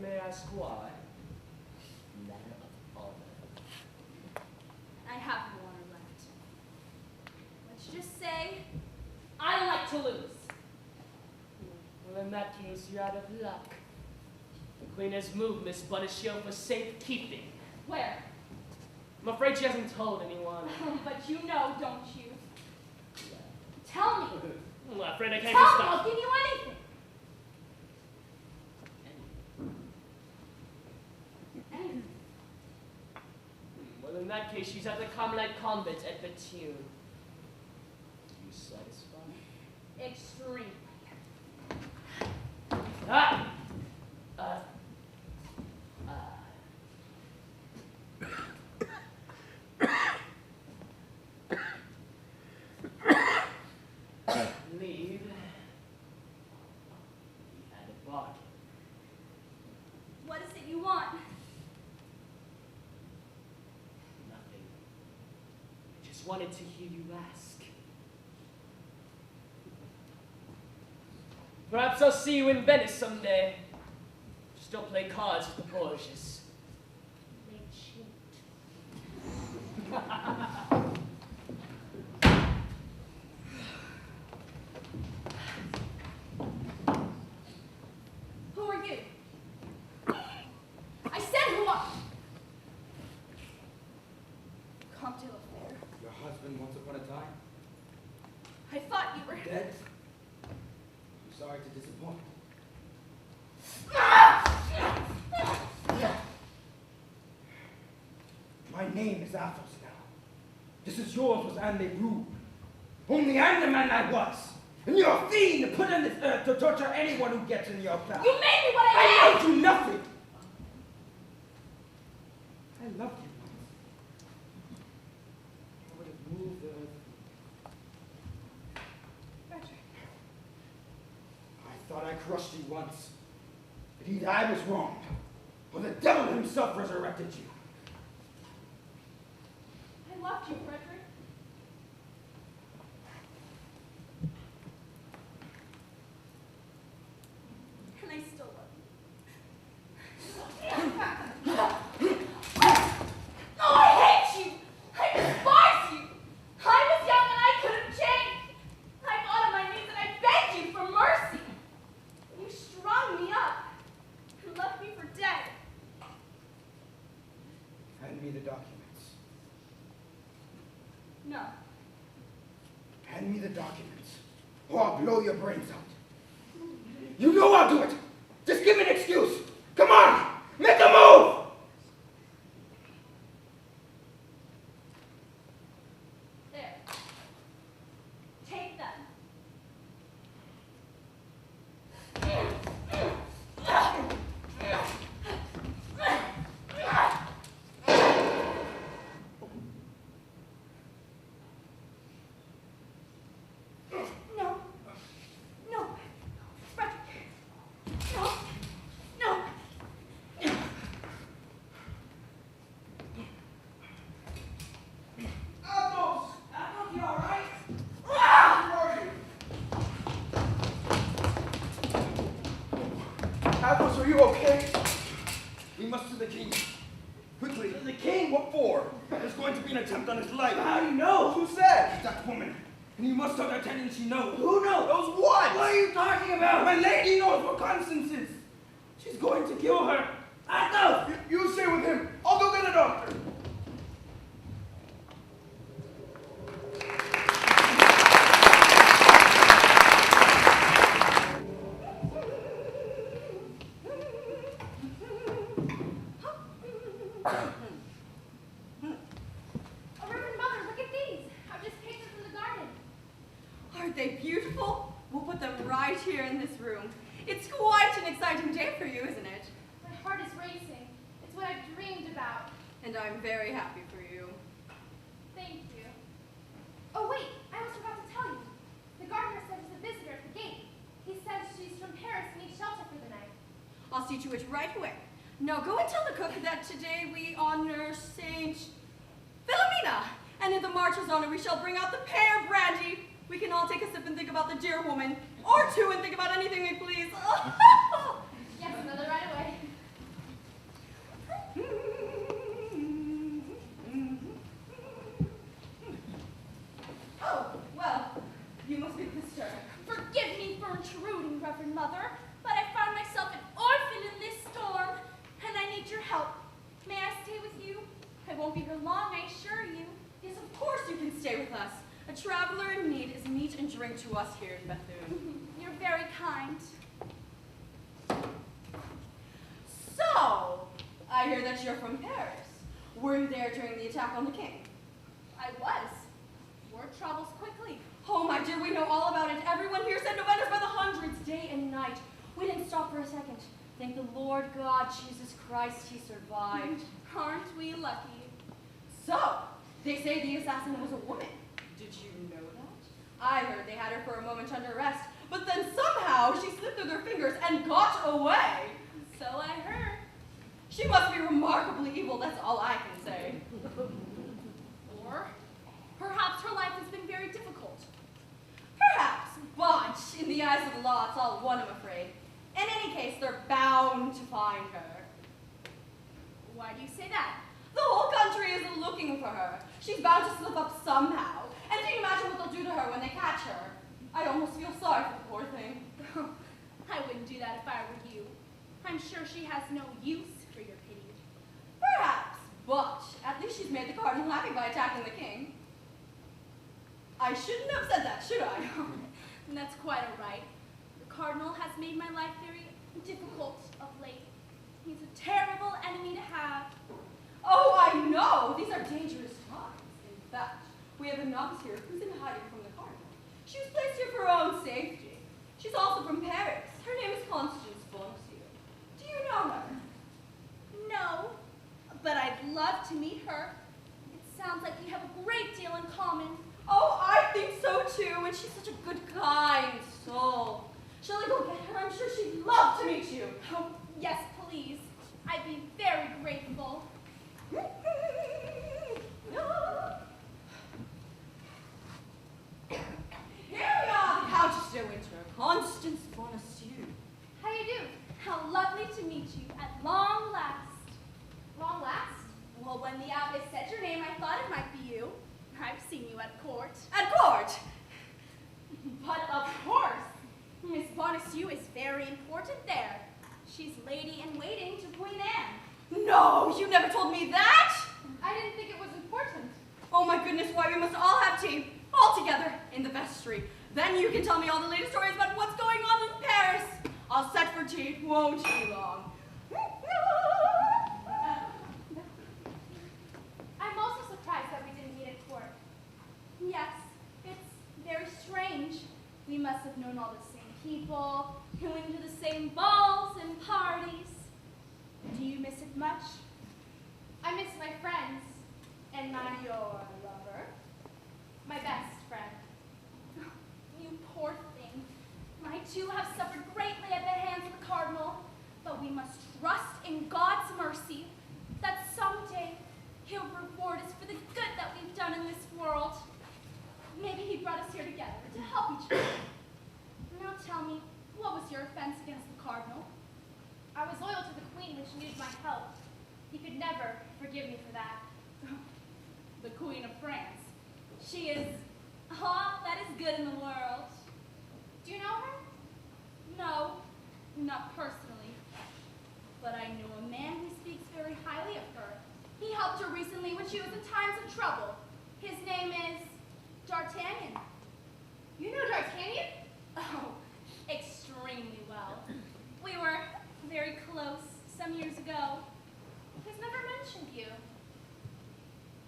May I ask why? Matter of honor. I have no honor left. Let's just say, I don't like to lose. Well, in that case, you're out of luck. The Queen has moved Miss Bonacieux for safekeeping. Where? I'm afraid she hasn't told anyone. But you know, don't you? Tell me. I'm afraid I can't Tell me, stop. I'll give you anything. Anything. Well, in that case, she's at the Carmelite convent at Bethune. You satisfied? Extremely. Ah! Leave. We had a bargain. What is it you want? Nothing. I just wanted to hear you ask. Perhaps I'll see you in Venice someday. Just don't play cards with the Borgias. They cheat. Who are you? I said who are Comte de la Fere. Your husband once upon a time? I thought you were Dead? I'm sorry to disappoint. My name is Athos now. This is yours was Anne Leroux. Only I'm the man I was. And you're a fiend put on this earth to torture anyone who gets in your path. You made me what I am! I made you nothing. I loved you once. I would have moved the earth. I thought I crushed you once. But either I was wrong, or the devil himself resurrected you. I loved you, Frederick. And I still love you. Oh, I hate you! I despise you! I was young and I couldn't change. I got on my knees and I begged you for mercy. You strung me up and left me for dead. Hand me the documents. No. Hand me the documents, or I'll blow your brains out. You know I'll do it. Just give me an excuse. Come on, make a move. you okay? We must to the king. Quickly. The king? What for? There's going to be an attempt on his life. How do you know? Who said? That woman. And you must tell D'Artagnan she knows. Who knows? Knows what? What are you talking about? My lady knows what Constance is. She's going to kill her. Athos! You stay with him. I'll go get a doctor. Oh, Reverend Mother, look at these. I've just picked them from the garden. Aren't they beautiful? We'll put them right here in this room. It's quite an exciting day for you, isn't it? My heart is racing. It's what I've dreamed about. And I'm very happy for you. Thank you. Oh, wait, I almost forgot to tell you. The gardener sent us a visitor at the gate. He says she's from Paris and needs shelter for the night. I'll see to it right away. Now go and tell the cook that today we honor Saint Philomena. And in the March's honor, we shall bring out the pear brandy. We can all take a sip and think about the dear woman. Or two and think about anything we please. Yes, another right away. Oh, well, you must be the sister. Forgive me for intruding, Reverend Mother, but I found myself an orphan in this storm, and I need your help. May I stay with you? I won't be here long, I assure you. Yes, of course you can stay with us. A traveler in need is meat and drink to us here in Bethune. You're very kind. So, I hear that you're from Paris. Were you there during the attack on the king? I was. Word travels quickly. Oh, my dear, we know all about it. Everyone here said novenas by the hundreds, day and night. We didn't stop for a second. Thank the Lord God, Jesus Christ, he survived. Aren't we lucky? So, they say the assassin was a woman. Did you know that? I heard they had her for a moment under arrest, but then somehow she slipped through their fingers and got away. So I heard. She must be remarkably evil, that's all I can say. Or perhaps her life has been very difficult. Perhaps, but in the eyes of the law, it's all one, I'm afraid. In any case, they're bound to find her. Why do you say that? The whole country is looking for her. She's bound to slip up somehow. And can you imagine what they'll do to her when they catch her? I almost feel sorry for the poor thing. I wouldn't do that if I were you. I'm sure she has no use for your pity. Perhaps, but at least she's made the Cardinal happy by attacking the king. I shouldn't have said that, should I? And that's quite all right. The Cardinal has made my life very difficult of late. He's a terrible enemy to have. Oh, I know! These are dangerous times. In fact, we have a novice here who's in hiding from the Cardinal. She was placed here for her own safety. She's also from Paris. Her name is Constance. Do you know her? No, but I'd love to meet her. It sounds like we have a great deal in common. Oh, I think so too, and she's such a good, kind soul. Shall I go get her? I'm sure she'd love to meet you. Oh, yes, please. I'd be very grateful. Here we are, the Countess de Winter, Constance Monsieur. How you do? How lovely to meet you at long last. Long last? Well, when the abbess said your name, I thought it might be you. I've seen you at court. At court? But of course, Miss Bonacieux is very important there. She's lady-in-waiting to Queen Anne. No, you never told me that! I didn't think it was important. Oh my goodness, why, we must all have tea, all together, in the vestry. Then you can tell me all the latest stories about what's going on in Paris. I'll set for tea, won't be long. I'm also surprised that we didn't meet at court. Yes, it's very strange. We must have known all the same people, and went to the same balls and parties. Do you miss it much? I miss my friends, and your lover, my best friend. You poor thing. I too have suffered greatly at the hands of the Cardinal, but we must trust in God's mercy that someday he'll reward us for the good that we've done in this world. Maybe he brought us here together to help each other. Now tell me, what was your offense against the Cardinal? I was forgive me for that. The Queen of France. She is all that is good in the world. Do you know her? No, not personally. But I know a man who speaks very highly of her. He helped her recently when she was in times of trouble. His name is D'Artagnan. You know D'Artagnan? Oh, extremely well. We were very close some years ago. He's never mentioned you.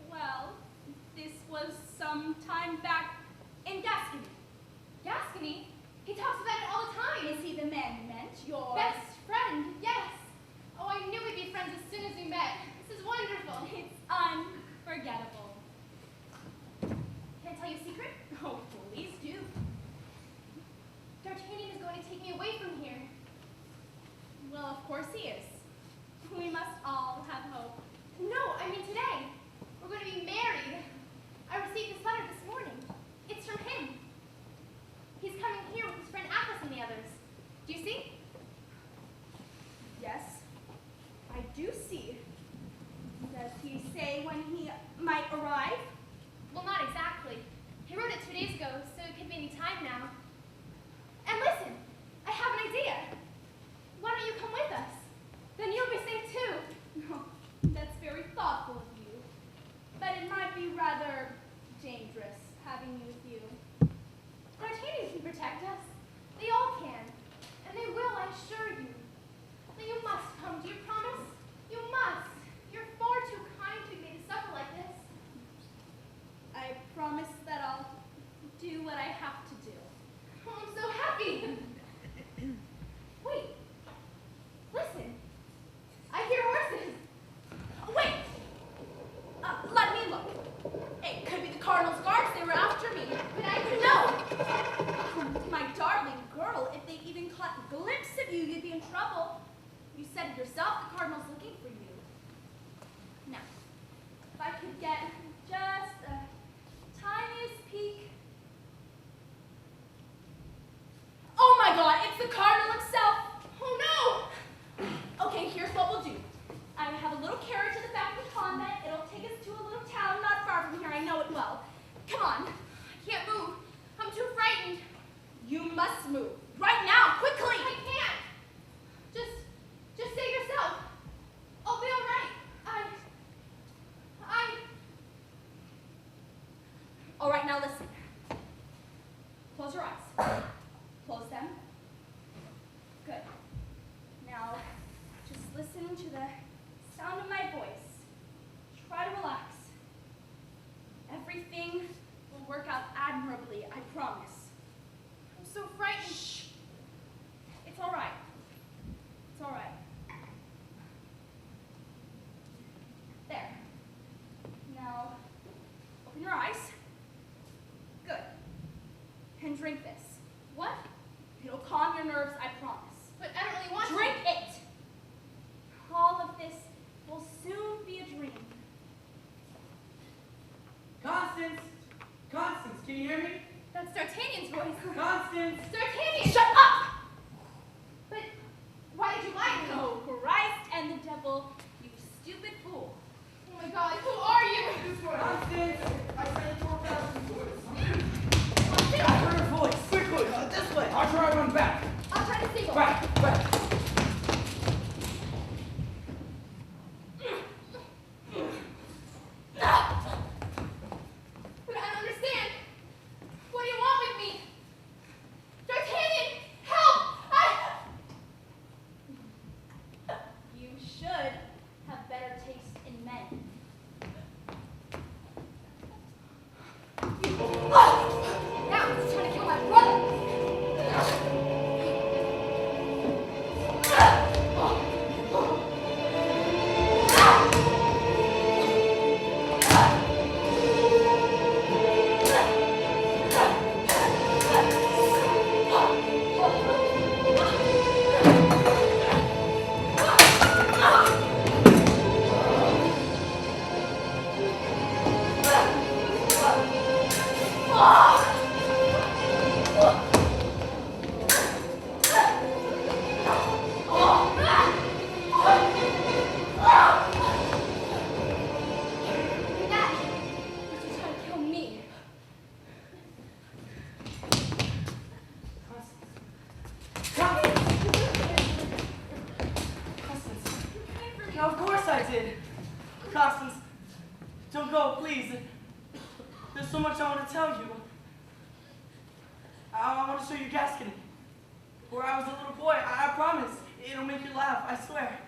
Well, this was some time back in Gascony. Gascony? He talks about it all the time. Is he the man you meant? Your best friend? Yes. Oh, I knew we'd be friends as soon as we met. This is wonderful. It's unforgettable. Can I tell you a secret? Oh, please do. D'Artagnan is going to take me away from here. Well, of course he is. We must all have hope. No, I mean today. We're going to be married. I received this letter this morning. It's from him. He's coming here with his friend Athos and the others. Do you see? Yes, I do see. Does he say when he might arrive? Well, not exactly. He wrote it 2 days ago, so it could be any time now. And listen, I have an idea. Why don't you come with us? Then you'll be safe too. No, that's very thoughtful of you. But it might be rather dangerous having you with you. D'Artagnan can protect us. They all can. And they will, I assure you. But you must come. Do you promise? You must. You're far too kind to be made to suffer like this. I promise that I'll do what I have to do. Oh, I'm so happy. Wait. Listen. I hear horses. Wait! Let me look. It could be the Cardinal's guards. They were after me. But I could No! My darling girl, if they even caught a glimpse of you, you'd be in trouble. You said it yourself, the Cardinal's looking for you. Now, if I could get just the tiniest peek. Oh my God, it's the Cardinal himself! Oh no! Okay, here's what we'll do. I have a little carriage at the back of the convent. It'll take us to a little town not far from here. I know it well. Come on. I can't move. I'm too frightened. You must move. Right now, quickly! I can't. Just say yourself. I'll be all right. All right, now listen. Close your eyes. Close them. Good. Now, just listen to the sound of my voice. Try to relax. Everything will work out admirably, I promise. I'm so frightened. Shh. It's all right. It's all right. There. Now, open your eyes. Good. And drink this. What? It'll calm your nerves, I promise. But I don't really want to. Drink it! All of this will soon be a dream. Constance! Constance, can you hear me? That's D'Artagnan's voice. Constance! D'Artagnan! Shut up! But why did you lie to me? Oh, Christ and the devil, you stupid fool. Oh my God, who are you? Constance! I said you were out of voice. I heard her voice. Quickly, this way. I'll try one back. I'll try to signal. Back. But I don't understand. What do you want with me? D'Artagnan, help! Constance, don't go, please. There's so much I want to tell you. I want to show you Gascony, where I was a little boy. I promise. It'll make you laugh, I swear.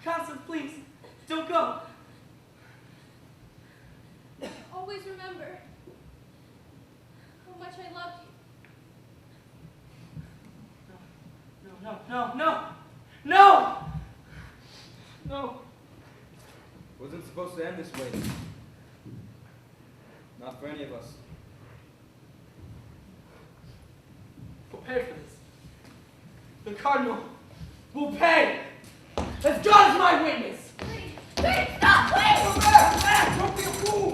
Constance, please, don't go. Always remember how much I loved you. No. Wasn't supposed to end this way. Not for any of us. We'll pay for this. The Cardinal will pay. As God is my witness. Please, stop, please! Don't be a fool!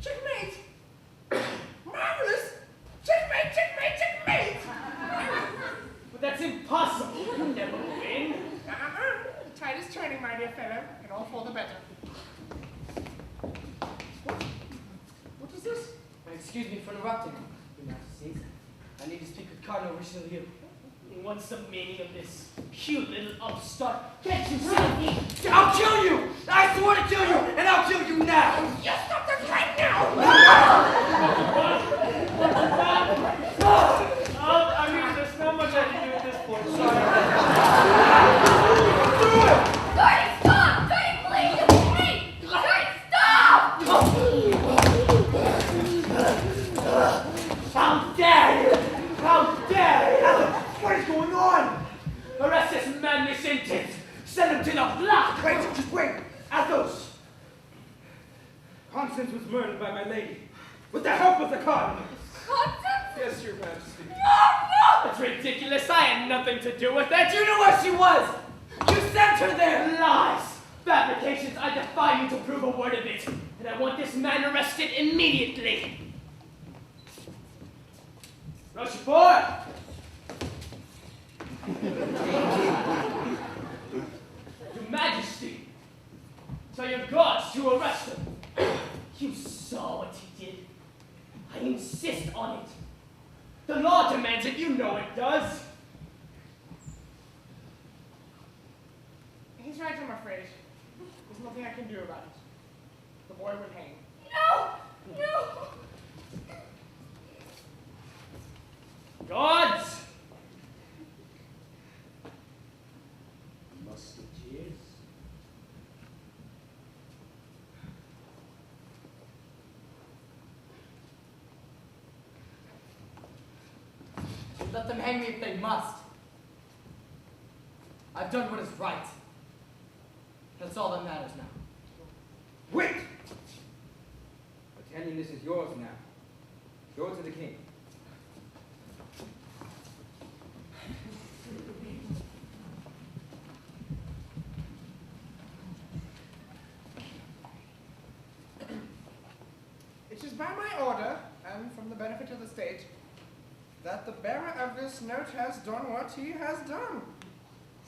Checkmate! Marvelous! Checkmate, checkmate, checkmate! But that's impossible. You never win. Tide is turning, my dear fellow, and all for the better. What is this? Excuse me for interrupting, Your Majesty. I need to speak with Cardinal Richelieu. What's the meaning of this cute little upstart? Can't you see me? I'll kill you! I swore to kill you, and I'll kill you now! You stop this right now! I mean, there's not much I can do at this point. Sorry. Gordon, stop! Gordon, please! It's me! Gordon, stop! How dare you! How dare you! What is going on? Arrest this madness sentence! Send him to the block! Wait, just wait. Athos! Constance was murdered by my lady, with the help of the Cardinal. Constance? Yes, Your Majesty. That's ridiculous. I had nothing to do with that. You knew where she was. You sent her there. Lies. Fabrications. I defy you to prove a word of it. And I want this man arrested immediately. Rochefort! Your Majesty, tell your guards to arrest him. You saw what he did. I insist on it. The law demands it. You know it does. He's right, I'm afraid. There's nothing I can do about it. The boy would hang. No! No! Guards! Musketeers? Let them hang me if they must. I've done what is right. That's all that matters now. Wait! Pretending this is yours now. Show it to the king. It is by my order, and from the benefit of the state, that the bearer of this note has done what he has done.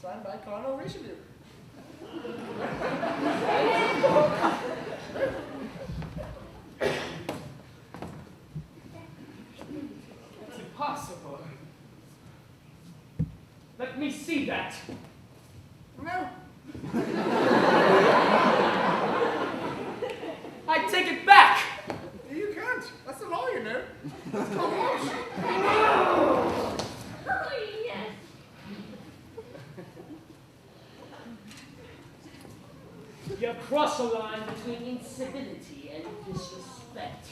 Signed by Cardinal Richelieu. It's impossible. Let me see that. No. I take it back. You can't. That's the law, you know. That's called motion. Oh, yes. You cross a line between incivility and disrespect.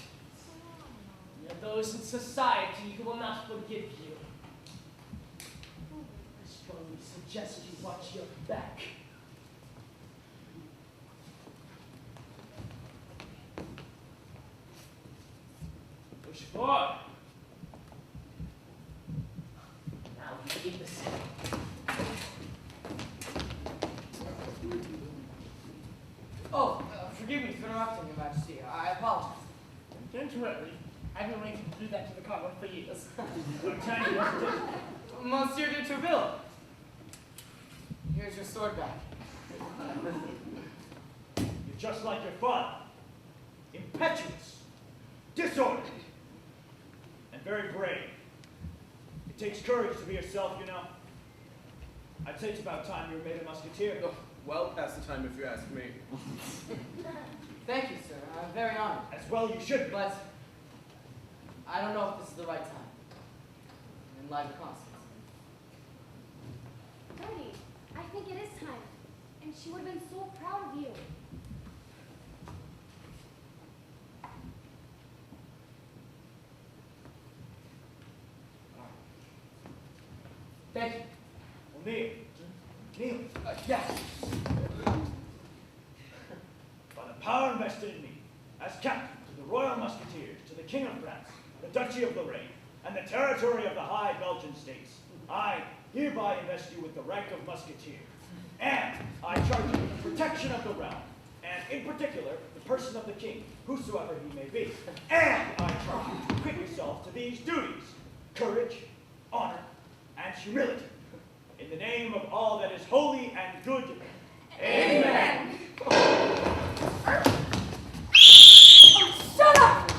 There are those in society who will not forgive you. I strongly suggest you watch your back. Push forward. Now you imbecile. Oh, forgive me for interrupting, Your Majesty. I apologize. Don't worry. I've been waiting to do that to the Cardinal for years. Monsieur de Treville. Here's your sword back. just like your father. Impetuous, disorderly, and very brave. It takes courage to be yourself, you know. I'd say it's about time you were made a musketeer. Oh, well past the time if you ask me. Thank you, sir. I'm very honored. As well you should be. But I don't know if this is the right time. In light of Constance. Bertie, I think it is time. And she would have been so proud of you. Thank you. Well, kneel. Kneel. Yeah. By the power invested in me, as captain to the Royal Musketeers, to the King of France, the Duchy of Lorraine, and the territory of the High Belgian States, I hereby invest you with the rank of Musketeer. And I charge you with the protection of the realm, and in particular, the person of the king, whosoever he may be. And I charge you to equip yourself to these duties: courage, honor, and humility. In the name of all that is holy and good. Amen. Shut up!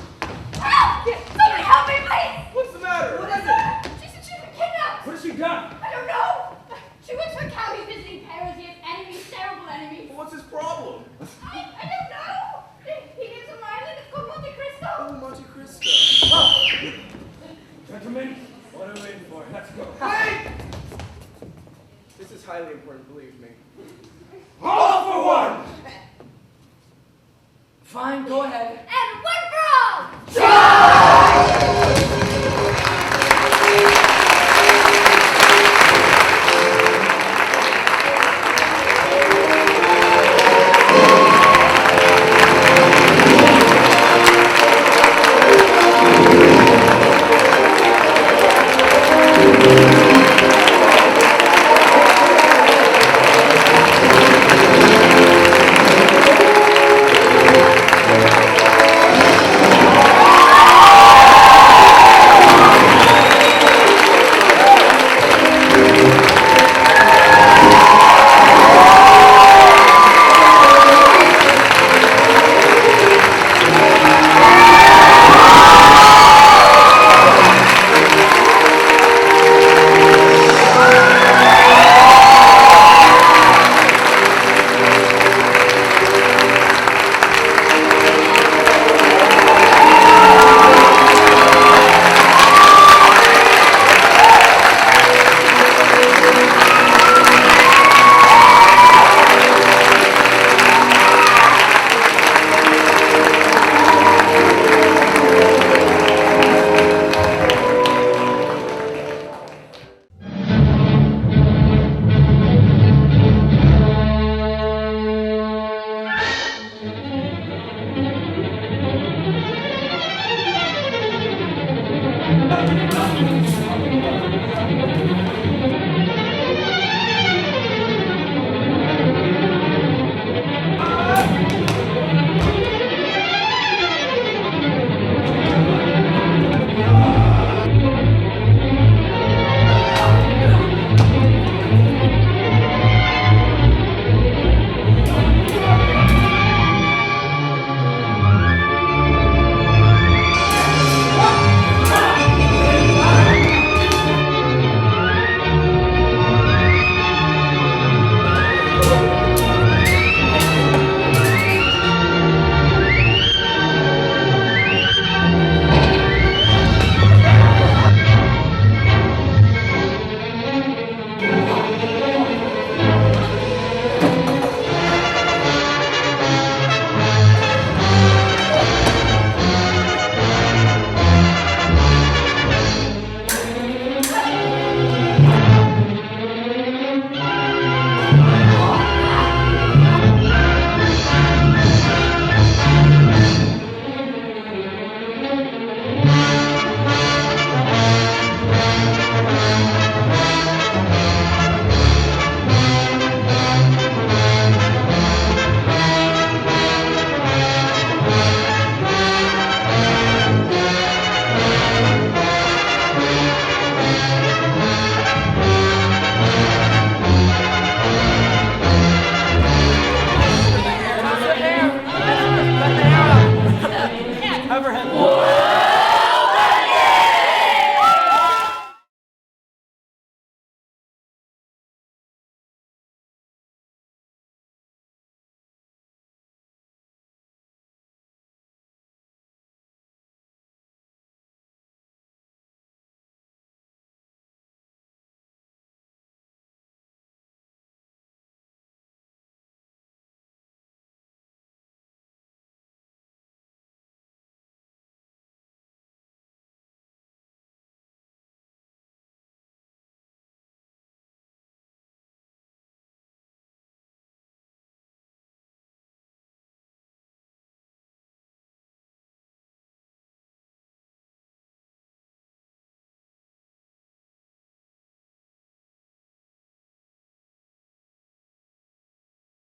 Help! Somebody help me, please! What's the matter? What is it? She's been kidnapped! What has she done? I don't know! She went to a county visiting Paris. He has enemies, terrible enemies. Well, what's his problem? I don't know! He lives on an island, it's called Monte Cristo. Oh, Monte Cristo. Gentlemen, what are we waiting for? Let's go. Wait! This is highly important, believe me.